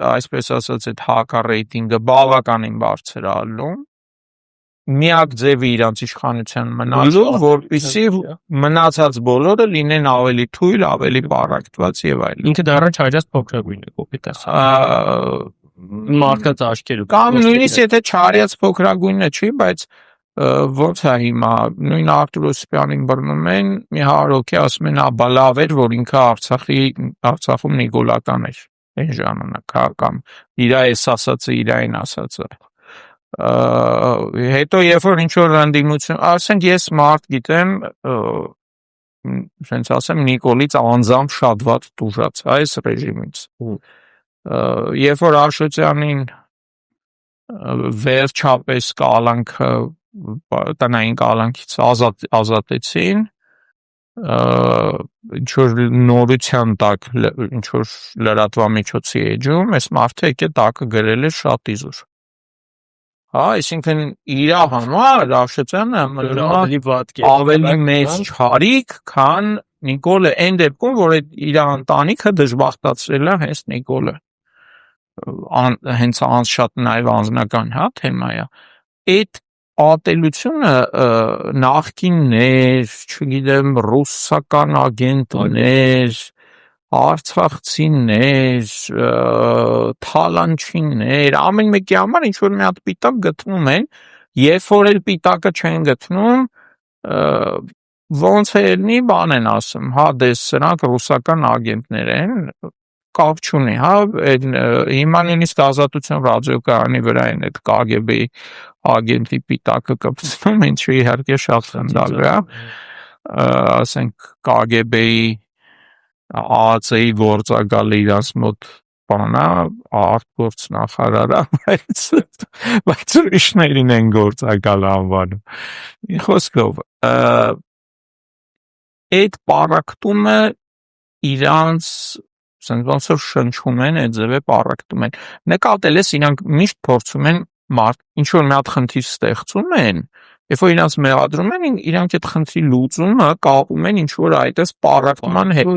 այսպես ասած, այդ հակառեյտինգը բավականին բարձր է ալնում, միակ ձևը իրանց իշխանության մնալու, որպեսզի մնացած բոլորը լինեն ավելի թույլ, ավելի պառակտված եւ այլն։ Ինքը դառնա չարյաց փոքրագույն է, կոպիտ ասած։ Մարդկանց աչքերով։ Կամ նույնիսկ եթե չարյաց փոքրագույնը չի, բայց ոնց է հիմա նույն Արտուր Օսիպյանին բռնում են, մի 100 հոգի ասում են, բա լավ էր, որ ինքը Արցախում նիկոլական էր այն ժամանակ, հա, կամ իր այս ասածը, իր այն ասածը։ Հետո երբ որ ինչ որ ընդդիմություն, ասենք ես մարդ գիտեմ, ասենց ասեմ, Նիկոլից անձամբ շատ վատ տուժած այս ռեժիմից։ Երբ որ Աշոտյանին վերջապես կալանքը տնային կալանքից ազատեցին, ինչ-որ նորության տակ ինչ-որ լրատվամիջոցի էջում, այս մարդը եկե տակը գրել է շատ իզուր։ Հա, այսինքն իրա համար Աշոտյանը ավելի մեծ չարիք, քան Նիկոլը, այն դեպքում, որ իր ընտանիքը դժբախտացրել է հենց Նիկոլը, հենց շատ նաև անձնական, հա, թեմա է։ Այդ ատելությունը նախկիններ, չգիտեմ, ռուսական ագենտներ, արցախցիներ, թալանչիներ, ամեն մեկի համար ինչ որ մի հատ պիտակ գտնում են, երբ որ էլ պիտակը չեն գտնում, ոնց է ելնի, բան են ասում, հա, դες սրանք ռուսական ագենտներ են, կապ չունի, հա, հիմա նույնիսկ Ազատություն ռադիոկայանի վրա են այդ KGB-ի ագենտի պիտակը կպցնում, ինչը իհարկե շատ խնդալու է, ասենք KGB-ի ԱԱՑ-ի գործակալը իրանց մոտ բանա, արտգործ նախարարը, բայց ուրիշներին են գործակալը անվանում։ Մի խոսքով, այդ պառակտումը իրանց ոնց որ շնչում են, այդ ձևը պառակտում են։ Նկատել ես, իրանք միշտ փորձում են ինչ որ մի հատ խնդիր ստեղծում են, երբ որ իրանց մեղադրում են, իրանք այդ խնդրի լուծումը կապում են ինչ որ այդպես պառակտման հետ։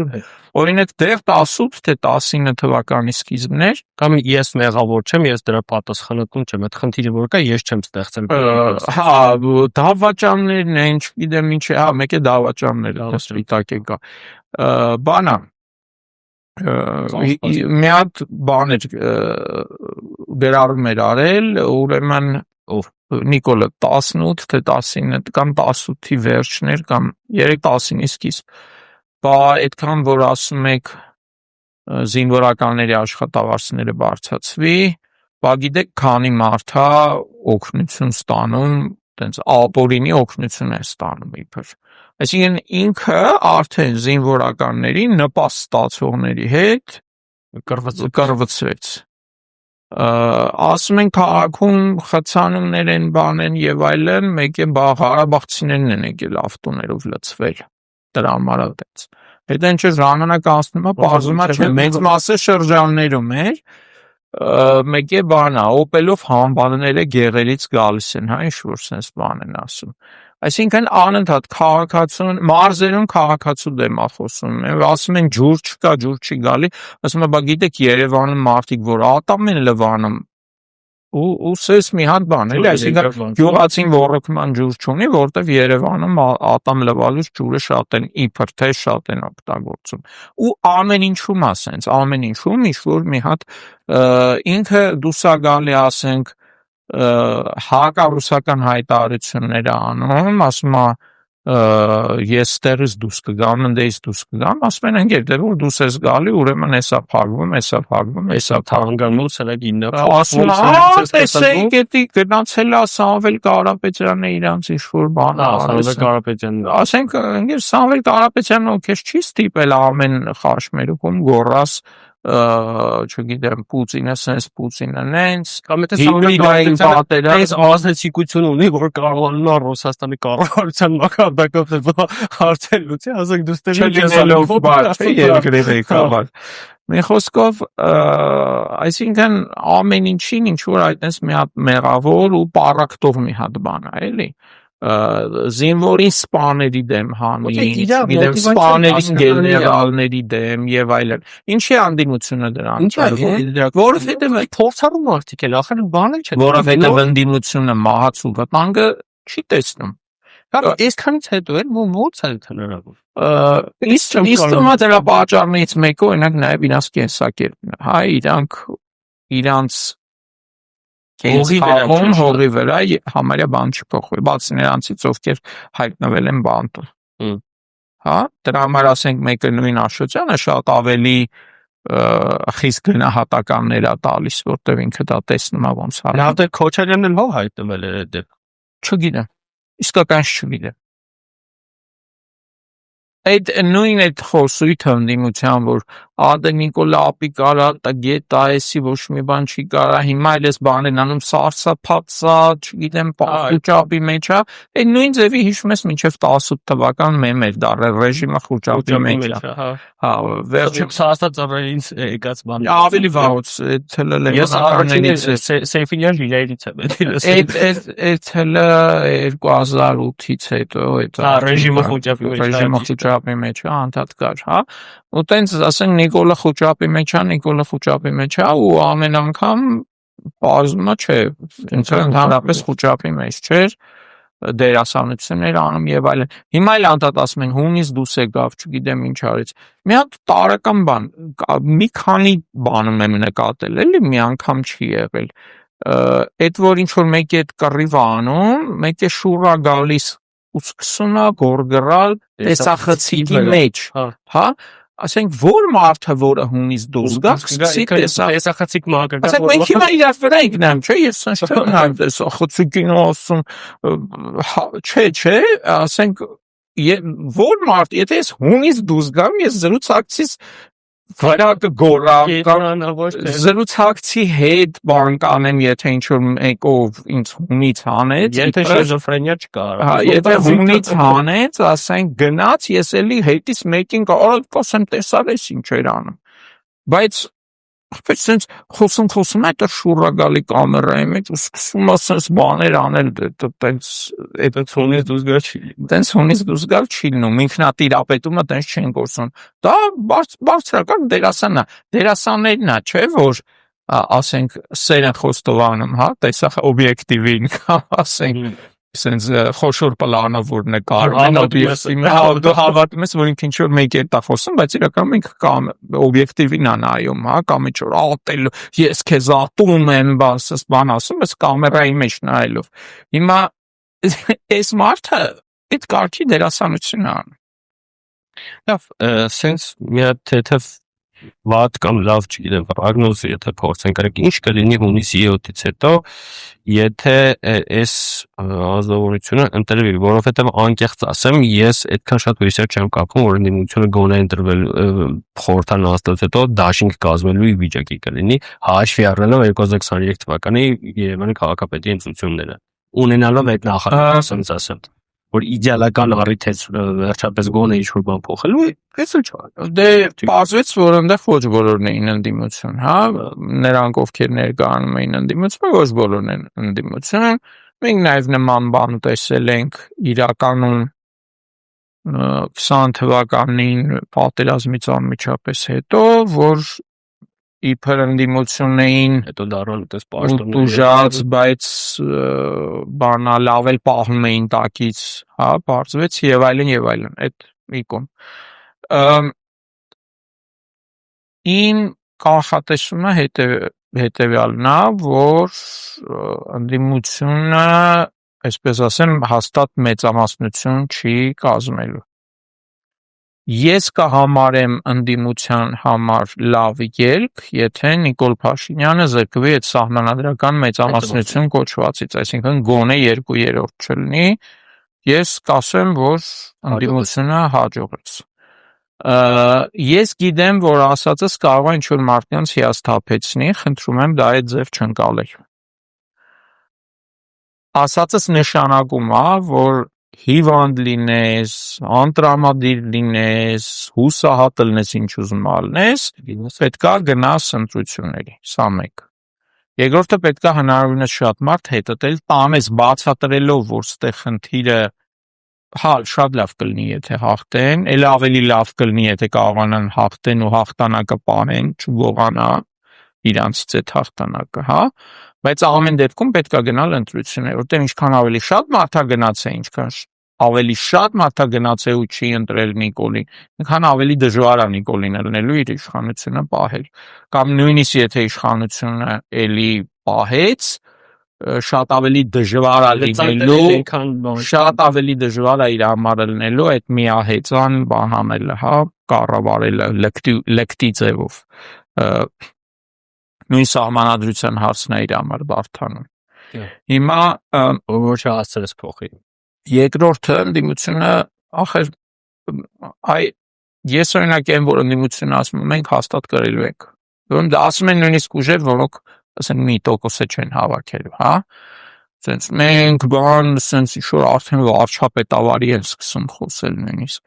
Օրինակ դեռ 18 թե 19 թվականի սկիզբներ, կամ ես մեղավոր չեմ, ես դրա պատասխանատուն չեմ, այդ խնդիրը որ կա, ես չեմ ստեղծել։ հա, դավաճաններն են, չգիտեմ ինչ է, հա, մեկ է դավաճանները, սպիտակ է կա։ Բանա մի հատ բան էր գրառում էր արել, ուրեմն Նիկոլը 18 թե 19 կամ 18-ի վերջներ կամ 3-19-ի սկիզբ, բա այդքան որ ասում եք զինվորականների աշխատավարձները բարձրացվի, բա գիտեք քանի մարդ է օգնություն ստանում, տենց ապօրինի օգնություն է ստանում իբր։ Այսինքն ինքը արդեն զինվորականների նպաստ ստացողների հետ կռվցվեց։ Ասում են քաղաքում խցանումներ են, բան են եւ այլն, մեկ է Ղարաբաղցիներն են եկել ավտոներով լցվել տրամարատից։ Հետո ինչ ժամանակ անցնում է, բարձում է, չէ, մեծ մասը շրջաններում էր, մեկ է բանա, օպելով համբանները գեղելից գալիս են, հա, ինչ որ sense բան են ասում։ Այսինքն անընդհատ քաղաքացուն, մարզերում քաղաքացու դեմ է խոսում, ասում են ջուր չկա, ջուր չի գալի, ասում են, բա գիտեք Երևանում մարդիկ, որ ատամ են լվանում, ու սես մի հատ բան, էլի, այսինքն գյուղացին ոռոգման ջուր չունի, որտեվ Երևանում ատամ լվալուց ջուրը շատ են, իբր թե շատ են օգտագործում։ Ու ամեն ինչում է սենց, ամեն ինչում ինչ որ մի հատ ինքը դուսագալի, ասենք, հակառուսական հայտարարություններ է անում, ասում է ես ստերս դուրս կգամ, ընդեից դուրս կգամ, ասում են ընկեր, դե որ դուրս ես գալի, ուրեմն էսա փակվում, էսա թանգարանում սրագինը։ Ասում է, տեսեք, էդի գնացել է Սամվել Կարապետյանը իրանց ինչ-որ բան, Սամվել Կարապետյանն։ ասենք, ընկեր Սամվել Կարապետյանը քեզ չի ստիպել ամեն խաշմերուկում գոռաս չգիտեմ, Պուտինը sense Պուտինը նենց, կամ եթե Սամվել Կարապետյանը ազդեցիկություն ունի, որ կարողանում է Ռուսաստանի կառավարության մակարդակով հարցեր լուծի, ասենք դու չլինելով բաց երկրի ղեկավար։ Մի խոսքով, այսինքն ամեն ինչին ինչ որ այդպես մի հատ մեղավոր ու պառակտող մի հատ բան է, էլի։ Զինվորին սպաների դեմ հանին, գիտեմ սպաների գեներալների դեմ եւ այլն։ Ինչի անդիմությունը դրան արվում, որովհետեւ փորձառու մարդիկ են, ախր բանը չեն։ Որովհետեւ անդիմությունը մահացու վտանգը չի տեսնում։ Այսքանից հետո էլ ո՞ց է հնարավոր։ Իստումա դրա պատճառներից մեկը օրինակ նաեւ իրանց կենսակերպն է, հա, իրանց հողի վրա համարյա բան չփոխվել, բացի նրանցից, ովքեր հայտնվել են բանտում։ Հա, դրա համար ասենք մեկը նույն Աշոտյանը շատ ավելի խիստ գնահատականներ է տալիս, որտեղ ինքը դա տեսնում է ոնց է։ Լավ, դե Քոչարյանն էլ ո՞վ հայտնվել է այդ դեպքում։ Չգիտեմ, իսկական չգիտեմ։ այդ նույն այդ խոսույթը ընդդիմության, որ ադե Նիկոլա ապի կարա տգետ այսի ոչ մի բան չի կարա, հիմա էլ էս բանեն անում սարսափածա, չգիտեմ, խոճապի մեջ է, այդ նույն ձևի հիշում ես մինչև 18 թվական մեմ էր դարել, ռեժիմը խոճապի մեջ է, հա, վերջում սարսափածային եկած բան, ավելի վաղուց, այդ հլը լեվանականներից է, Սեյֆինյան իրայից է, այդ հլը 2008-ից հետո, ռեժիմը խոճապի մեջ է, անդադ կար, հա, ու տենց ասենք Նիկոլա խոճապի մեջ է, ու ամեն անգամ բազումա չէ, ընդհանրապես խոճապի մեջ չէր, դերասանություններ անում եւ այլն։ Հիմա էլ անդադ ասում են հունից դուրս եկավ, չգիտեմ ինչ արեց։ Մի հատ տարական բան, մի քանի բանում եմ նկատել, էլի մի անգամ չի եղել։ Այդ որ ինչ որ մեկի հետ կռիվ անում, մեկը շուռա գալիս ու սկսում է գորգռալ տեսախցիկի մեջ, հա, ասենք որ մարդը որը հունից դուրս գա, սկսի տեսախցիկ մագա։ Ասենք մենք հիմա իրար վրա ենք նայում, չէ, ես sense չեմ նայում տեսախցիկին ասում, չէ, ասենք որ մարդ, եթե ես հունից դուրս գամ, ես զրուցակցից վրա կգորամ, զրուցակցի հետ բան կանեմ, եթե ինչ որ մեկով ինձ հունից հանեց, եթե շիզոֆրենիա չկա, եթե հունից հանեց, ասենք գնաց, ես էլի հետից մեկին կասեմ տեսար ես ինչ էր անում, բայց sense խոսում այդ շուռա գալի կամերայի մեջ ու սկսում ասես բաներ անել, այդ հունից դուրս գալ չի, տենց հունից դուրս գալ չի լինում, ինքնատիրապետումը տենց չեն գործում, դա բարձրական դերասանն է, դերասաններն է, չէ, որ ասենք Սերեն Խոստովանում, հա, տեսախ օբյեկտիվին, ասենք sense խոշոր պլանը որ նկարում օբյեկտիվին, դու հավատում ես որ ինքը ինչ որ մեկի հետ է խոսում, բայց իրականում ինքը կամ օբյեկտիվին է նայում, հա, կամ ինչ որ ատել, ես քեզ ատում եմ, բասս բան ասում, բայց կամերայի մեջ նայելով։ Հիմա այս մարդը այդ կարգի դերասանություն է անում։ Լավ, sense մի հատ թեթև վատ կամ լավ չգիտեմ, պրոգնոզը եթե փորձենք արեք, ինչ կլինի հունիսի 7-ից հետո, եթե այս ազգավորությունը ընտրվի, որովհետև անկեղծ ասեմ, ես այդքան շատ research չեմ կապում, որ ընդդիմությունը գոնե ընտրվել խորհրդան անցնելուց հետո դաշինք կազմելու վիճակի կլինի, հաշվի առնելով 2023 թվականի Երևանի քաղաքապետի ընտրությունները, ունենալով այդ նախագծը, ասեմ որ իդեալական առիթից վերջապես գոնե ինչ-որ բան փոխելու է, ես էլ չէ։ Դե պարզվեց, որ այնտեղ ոչ բոլորն էին ընդդիմություն, հա, նրանք ովքեր ներկայանում էին ընդդիմություն, ոչ բոլորն են ընդդիմություն։ Մենք նաև նման բան տեսել ենք իրականում 20 թվականին պատերազմից անմիջապես հետո, որ իբր ընդդիմություն էին հետո դառնալ այդպես պաշտոն ուժած, բայց բանա լավ էլ պահում էին տակից, հա, բարձվեց եւ այլն, այդ միկոն։ Իմ կանխատեսումը հետեւյալն է, որ ընդդիմությունը, այսպես ասեմ, հաստատ մեծամասնություն չի կազմելու։ Ես կհամարեմ ընդդիմության համար լավ ելք, եթե Նիկոլ Փաշինյանը զրկվի այդ սահմանադրական մեծամասնություն կոչվածից, այսինքն գոնե 2/3 չլինի, ես կասեմ, որ ընդդիմությունը հաջողեց։ Ես գիտեմ, որ ասածս կարող է ինչ-որ մարդկանց հիասթափեցնի, խնդրում եմ դա այդ ձև չընկալել։ Ասածս նշանակում է, որ հիվանդ լինես, անտրամադիր լինես, հուսահատ լինես, ինչ ուզում ալնես, պետքա գնաս ընտրությունների, սա մեկ։ Երկրորդը պետքա հնարավորինս շատ մարդ հետըտել տանես բացատրելով, որ ստեղ խնդիրը հա շատ լավ կլինի, եթե հաղթեն, էլ ավելի լավ կլինի, եթե կարողանան հաղթեն ու հաղթանակը պահեն, չգողանա իրանցից այդ հաղթանակը, հա, բայց ամեն դեպքում պետքա գնալ ընտրություններ, որտեղ ինչքան ավելի շատ մարդա գնացե, ինչքան ավելի շատ մարդա գնացե ու չի ընտրել Նիկոլին, այնքան ավելի դժվար է Նիկոլին ելնելու իր իշխանությունը պահել, կամ նույնիսկ եթե իշխանությունը էլի պահեց, շատ ավելի դժվար է լինելու, շատ ավելի դժվար է իր համար լինելու այդ միահեծան բան անելը, հա, կառավարելը լկտի ձևով, նույն սահմանադրության հարցն է իր համար բարդանում։ Հիմա ոչ հասցրես փոխի։ Երկրորդը ընդդիմությունը ախր ես օրինակ այն, որ ընդդիմություն ասում մենք հաստատ կրելու ենք։ Որում դա ասում են նույնիսկ ուժեր, որոնք ասենք 1% չեն հավաքելու, հա։ Սենց մենք բան, սենց ինչ-որ արդեն վարչապետավարի են սկսում խոսել նույնիսկ։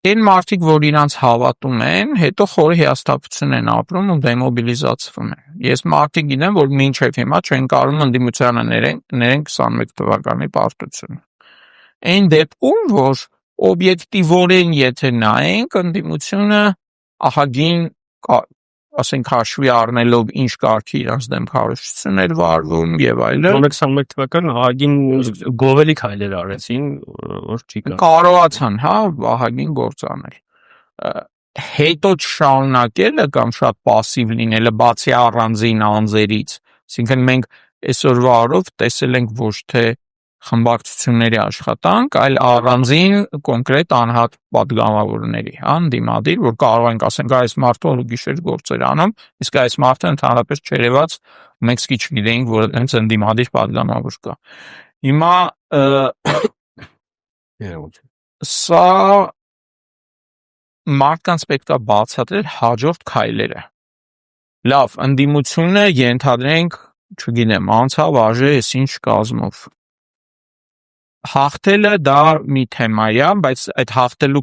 Այն մարդիկ, որ իրանց հավատում են, հետո խորը հիասթափություն են ապրում ու դեմոբիլիզացվում են։ Ես մարդիկ գիտեմ, որ մինչև հիմա չեն կարող ընդդիմությանը ներեն 21 թվականի պարտությունը։ Այն դեպքում, որ օբյեկտիվորեն եթե նայենք, ընդդիմությունը ահագին, ասենք հաշվի առնելով ինչ կարգի իրանց դեմ քարոզություններ վարվում եւ այլն։ 21 թվական ահագին գովելի քայլեր արեցին, որ չի կա։ Կարողացան, հա, ահագին գործ անել։ Հետո շարունակելը կամ շատ пассив լինելը բացի առանձին անձերից, այսինքն մենք այսօրվա օրով տեսել ենք ոչ թե խմբակցությունների աշխատանք, այլ առանձին կոնկրետ անհատ պատգամավորների, հա, դիմադիր, որ կարող ենք ասենք այս մարդը գիշեր գործեր անում, իսկ այս մարդը ընդհանրապես չերևաց մենք սկիչ գիտեինք, որ հենց ընդդիմադիր պատգամավոր կա։ Հիմա սա մարդկանց պետք է բացատրել հաջորդ քայլերը։ Լավ, ընդդիմությունը ենթադրենք, չգիտեմ, անցավ արժե ինչ կազմով։ Հաղթելը դա մի թեմա է, բայց այդ հաղթելու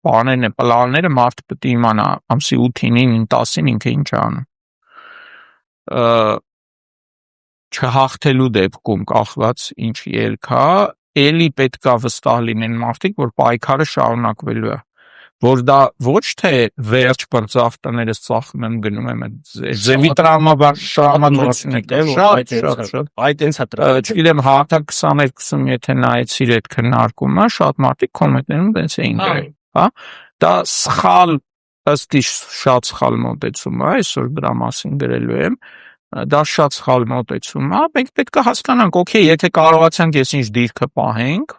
բաներն են, պլանները մարդը պետք է իմանա ամսի 8-ին, 9-ին, 10-ին ինքը ինչ անում։ Չհաղթելու դեպքում կախված ինչ ելքա, էլի պետք է վստահ լինեն մարդիկ, որ պայքարը շարունակվելու է, որ դա ոչ թե վերջ բրձավ տներս ծախում եմ գնում եմ ձևի տրամադրությունը շատ այդ ինձ հա չգիտեմ հաղթակ 22-ում եթե նայեցիր այդ քննարկումը շատ մարդիկ կոմենտներում դենց էին գրել, հա, դա սխալ ըստ իս շատ սխալ մոտեցում է, այսօր դրա մասին գրելու եմ, դա շատ սխալ մոտեցում է, մենք պետք է հասկանանք, օքեյ, եթե կարողացանք ես ինչ դիրքը պահենք,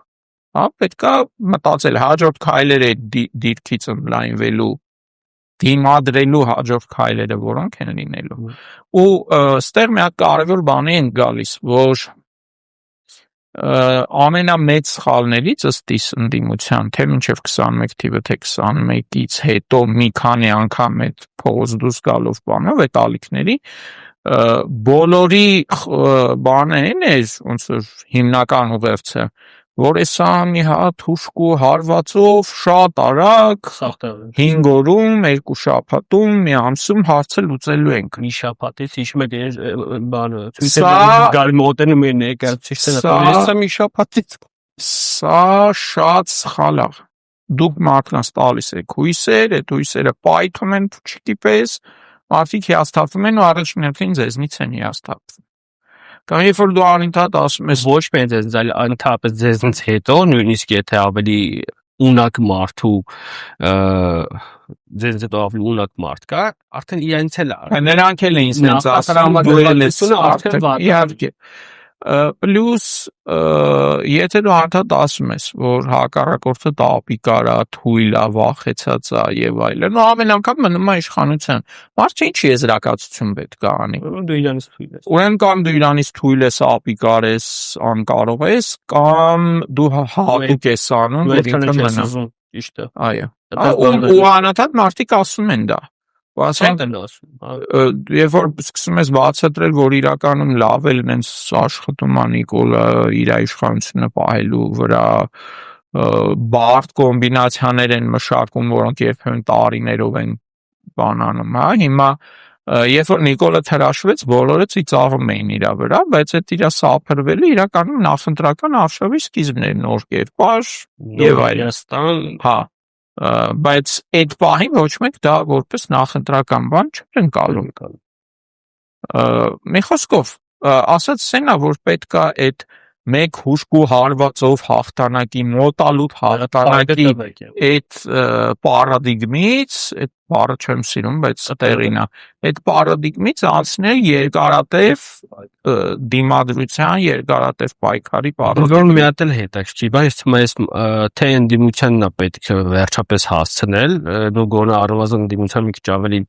հա, պետք է մտածել հաջորդ քայլերը դիրքից ընդլայնվելու, դիմադրելու հաջորդ քայլերը որոնք են լինելու։ Ու ստեղ մի հատ կարևոր բանի են գալիս, որ ամենամեծ սխալներից ըստ իս ընդդիմության, թե մինչև 21 թիվը, թե 21-ից հետո մի քանի անգամ այդ փողոց դուրս գալով բանով այդ ալիքների, բոլորի բանը են ոնց որ հիմնական ուղերձը, որ էսա մի հատ հուշկու հարվածով շատ արագ 5 օրում, 2 շաբաթում, մի ամսում հարցը լուծելու ենք։ Մի շաբաթից հիշում եք բանը ցույցերը գալի մոտենում են ներկայացուցիչները, հեսա մի շաբաթից սա շատ սխալ է։ Դուք մարդկանց տալիս եք հույսեր, այդ հույսերը պայթում են փուչիկի պես, մարդիկ հիասթափվում են ու առաջին հերթին ձեզնից են հիասթափվում։ Կամ երբ որ դու անընդհատ ասում ես ոչ միայն ձեզ, այլ ընդհանրապես ձեզնից հետո, նույնիսկ եթե ավելի ունակ մարդ ու ձեզ հետո ավելի ունակ մարդ կա, արդեն իրենց էլ նրանք էլ էին sense ասում, դու էլ ես արդեն իհարկե։ Պլյուս եթե դու անդադ ասում ես, որ հակառակորդը տապիկ արա, թույլ է, վախեցած է եւ այլն, ու ամեն անգամ մնում է իշխանության։ Մարդը ինչ եզրակացություն պետք է անի։ Դու իրանից թույլ ես։ Ուրեմն կամ դու իրանից թույլ ես, ապիկ արես, անկարող ես, կամ դու հատուկ ես անում, որ ինքը մնա։ Ճիշտ է։ Այո։ Ու անընդհատ մարդիկ ասում են դա։ Ասենք երբ որ սկսում ես բացատրել, որ իրականում լավ էլ նենց աշխատում է Նիկոլը իր իշխանությունը պահելու վրա, բարդ կոմբինացիաներ են մշակում, որոնք երբեմն տարիներով են բանանում, հա, հիմա երբ որ Նիկոլը թրաշվեց, բոլորը ծիծաղում էին իր վրա, բայց այդ իր սափրվելը իրականում նախընտրական արշավի սկիզբն էր, նոր կերպար եւ այլն, հա։ Բայց այդ պահին ոչ մեկ դա որպես նախընտրական բան չէր ընկալում։ Մի խոսքով ասած սենա, որ պետք է այդ մեկ հուշկու հարվածով հաղթանակի մոտալուտ հաղթանակի այդ պարադիգմից, այդ բառը չեմ սիրում, բայց տեղին է, այդ պարադիգմից անցնել երկարատև դիմադրության, երկարատև պայքարի պարադիգմ։ Որն մի հատ էլ հետաքրքիր, բայց թվում է թե ընդդիմությանն է պետք վերջապես հասցնել, նո գոնե առնվազն ընդդիմության մի քիչ ավելի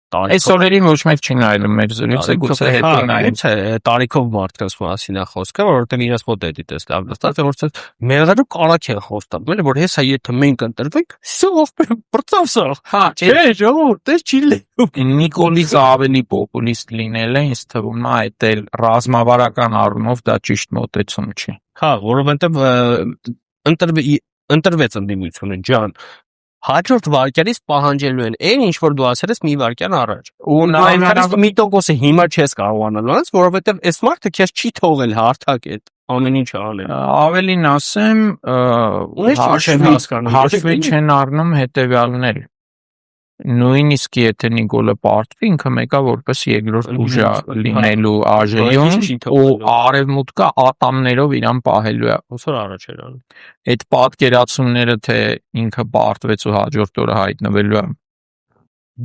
Այս օրերին ոչ մեկ չի նայում մեր զրույցը, գուցե հետո նայեմ։ Չէ, տարիքով մարդկանց մասին է խոսքը, որովհետև իրաց մոտ է դիտես լավ նստած, որովհետև մեղրը կարակ են խոստանում, էլի որ հեսա եթե մենք ընտրվենք, սով բրծավ սա։ Հա, Չէ, ժողովուրդ, դες չի լինում։ Նիկոլից ավելի պոպուլիստ լինելը ինձ թվում է այդ էլ ռազմավարական առումով դա ճիշտ մոտեցում չի։ Հա, որովհետև ընտրվեց ընդդիմությունը, ջան։ Հաջորդ վարքյանից պահանջելու են այն, ինչ որ դու ասել ես մի վարքյան առաջ։ Ու Այնքանից մի տոկոսը հիմա չես կարողանալու անց, որովհետև այս մարդը քեզ չի թողել հարթակ այդ ամեն ինչ անել։ Ավելին ասեմ, հաշվի չեն առնում հետևյալներ։ Նույնիսկ եթե Նիկոլը պարտվի, ինքը մեկա որպես երկրորդ ուժ լինելու ԱԺ-ում ու արևմուտքը ատամներով իրան պահելու է։ Ոսոր առաջ էր անում։ Այդ պատկերացումները, թե ինքը պարտվեց ու հաջորդ օրը հայտնվելու է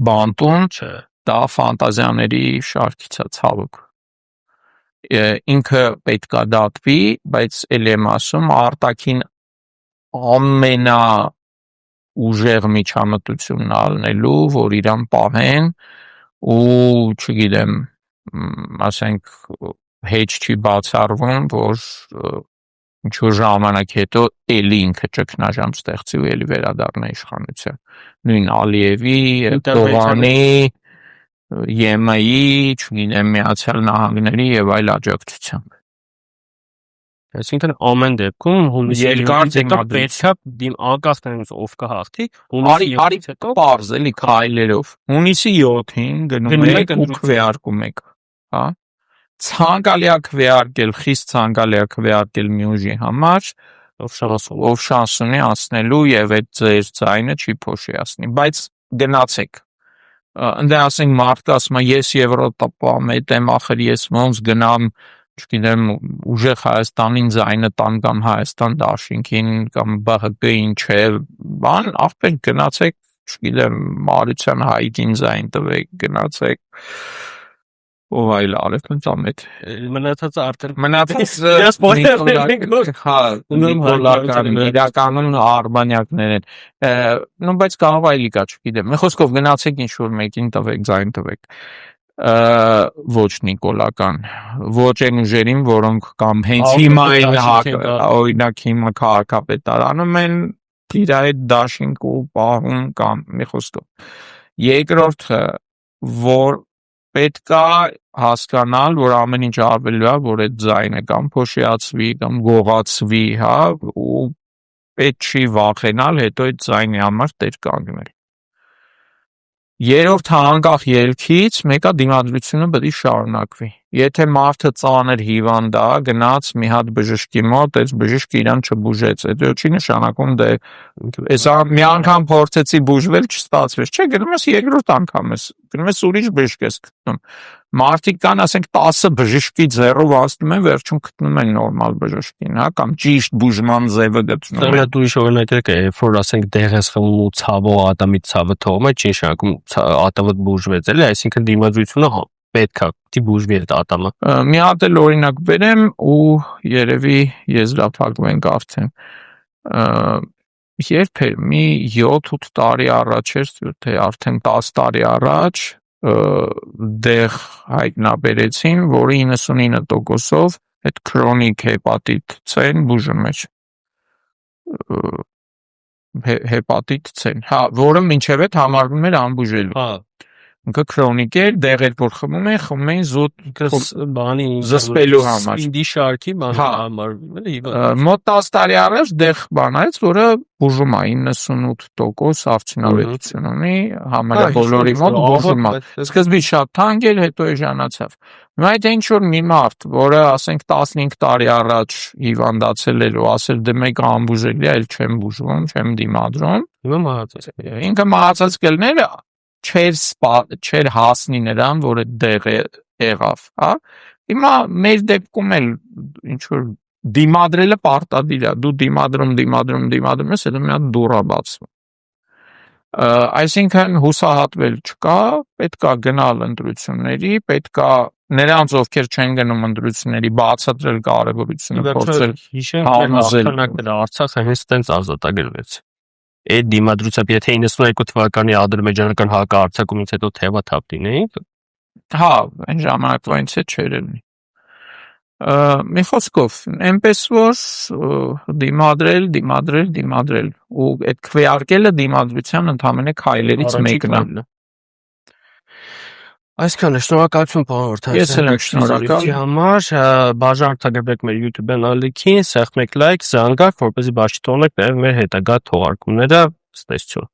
բանտում, դա ֆանտազիաների շարքից է ցավոք։ Ինքը պետքա դատվի, բայց ելի եմ ասում, արտաքին ամենա ուժեղ միջամտությունն ալնելու, որ իրան պահեն ու չգիտեմ, ասենք հեչ չի բացառվում, որ ինչ-որ ժամանակ հետո էլի ինքը ճգնաժամ ստեղծի ու էլի վերադառնա իշխանության։ Նույն Ալիևի, Տողանի, ԵՄ-ի, չգիտեմ, Միացյալ Նահանգների եւ այլ աջակցությամբ։ Այսինքն ամեն դեպքում երկար պետքա անկախ նրանից ով կհաղթի, արի պարզ էլի քայլերով։ Հունիսի 7-ին գնում եք ու քվեարկում եք, հա։ Ցանկալի է քվեարկել, խիստ ցանկալի է քվեարկել մի ուժի համար, ով շանս ունի անցնելու եւ այդ ձեր ձայնը չի փոշիացնի, բայց գնացեք։ Ընդ ասենք մարդը ասում է ես Եվրոպա մետ եմ, ախր ես ոնց գնամ չգիտեմ, ուժեղ Հայաստանին ձայնը տան կամ Հայաստան դաշինքին կամ ԲՀԿ-ին չէ, բան, ախպեր գնացեք, չգիտեմ, Մարության Հայկին ձայն տվեք, գնացեք, ով այլ արեք, այդ մնացածը արդեն Նիկոլական, իրականում արբանյակներ են, նո, բայց կարող այլի կա, չգիտեմ, մի խոսքով գնացեք ինչ-որ մեկին տվեք, ձայն տվեք, ոչ նիկոլական, ոչ այն ուժերին, որոնք կամ հենց հիմա են օրինակ հիմա քաղաքապետարանում են իր այդ դաշինք ու պահում կամ մի խոսքով։ Երկրորդը, որ պետքա հասկանալ, որ ամեն ինչ արվելու է, որ այդ ձայնը կամ փոշիացվի կամ գողացվի, հա, ու պետք չի վախենալ հետո այդ ձայնի համար տեր կանգնել։ Երրորդը անկախ ելքից մեկը դիմադրությունը պետք է շարունակվի։ Եթե մարդը ծանր հիվանդ է, գնաց մի հատ բժշկի մոտ, այս բժիշկը իրան չբուժեց, դա չի նշանակում դե էսա մի անգամ փորձեցի բուժվել, չստացվեց։ Չէ, գնում ես երկրորդ անգամ ես, գնում ես ուրիշ բժիշկ ես գտնում։ Մարդիկ կան, ասենք 10 բժշկի ձեռով ասում են, վերջում գտնում են նորմալ բժշկին, հա, կամ ճիշտ բուժման ձևը գտնում են։ Դա ուրիշ օրինակներ կա, երբ որ ասենք դեղ ես խմում ու ցավով ատամից ցավը թողում է, չի նշանակում ատամը բուժվեց, էլի, այսինքն դիմադրությունը պետք է բուժվի այդ ատամը։ Մի հատ էլ օրինակ բերեմ ու երևի եզրափակվենք արդեն։ Երբ էր մի 7-8 տարի առաջ էր, թե արդեն 10 տարի առաջ դեղ հայտնաբերեցին, որը 99%-ով այդ քրոնիկ հեպատիտ C-ն բուժում էր։ Հեպատիտ C-ն, հա, որը մինչև այդ համարվում էր անբուժելու։ Հա։ Ինքը քրոնիկ էր, դեղեր որ խմում էին զուտ բանի զսպելու համար։ Ինդի շարքի բան համարվում էլի։ Մոտ 10 տարի առաջ դեղ բանայց, որը բուժում է 98% արդյունավետություն ունի, համարյա բոլորի մոտ բուժում է։ Սկզբից շատ թանկ էր, հետո էժանացավ։ Հիմա այդ ինչ որ մի մարդ, որը ասենք 15 տարի առաջ հիվանդացել էր ու ասել դե մեկը անբուժելի է, այլ չեմ բուժվում, չեմ դիմադրում։ Հիմա մահացած։ Ինքը մահացած կլներ չէր հասնի նրան, որ այդ դեղը եղավ, հա։ Հիմա մեր դեպքում էլ ինչ որ դիմադրելը պարտադիր է, դու դիմադրում ես, հետո մի հատ դուռ է բացվում։ Այսինքն հուսահատվել չկա, պետքա գնալ ընտրությունների, պետքա նրանց ովքեր չեն գնում ընտրությունների բացատրել կարևորությունը, փորձել հիշել, որ Արցախը հենց տենց ազատագրվեց։ այդ դիմադրությամբ եթե 92 թվականի ադրբեջանական հակահարձակումից հետո թևաթափ դինեինք, Հա, այն ժամանակվանից է չէր լինի։ Մի խոսքով, այնպես որ դիմադրել ու այդ քվեարկելը դիմադրության ընդհանրապես քայլերից մեկն է։ Այսքանը շնորհակալություն պարոն Ես էլ եմ շնորհակալ համար, բաժան արտադրեք մեր YouTube-ն ալիքին, սեղմեք լայք, զանգակ, որպեսզի բաց չթողնեք նաև մեր հետագա թողարկումները, ստեսություն։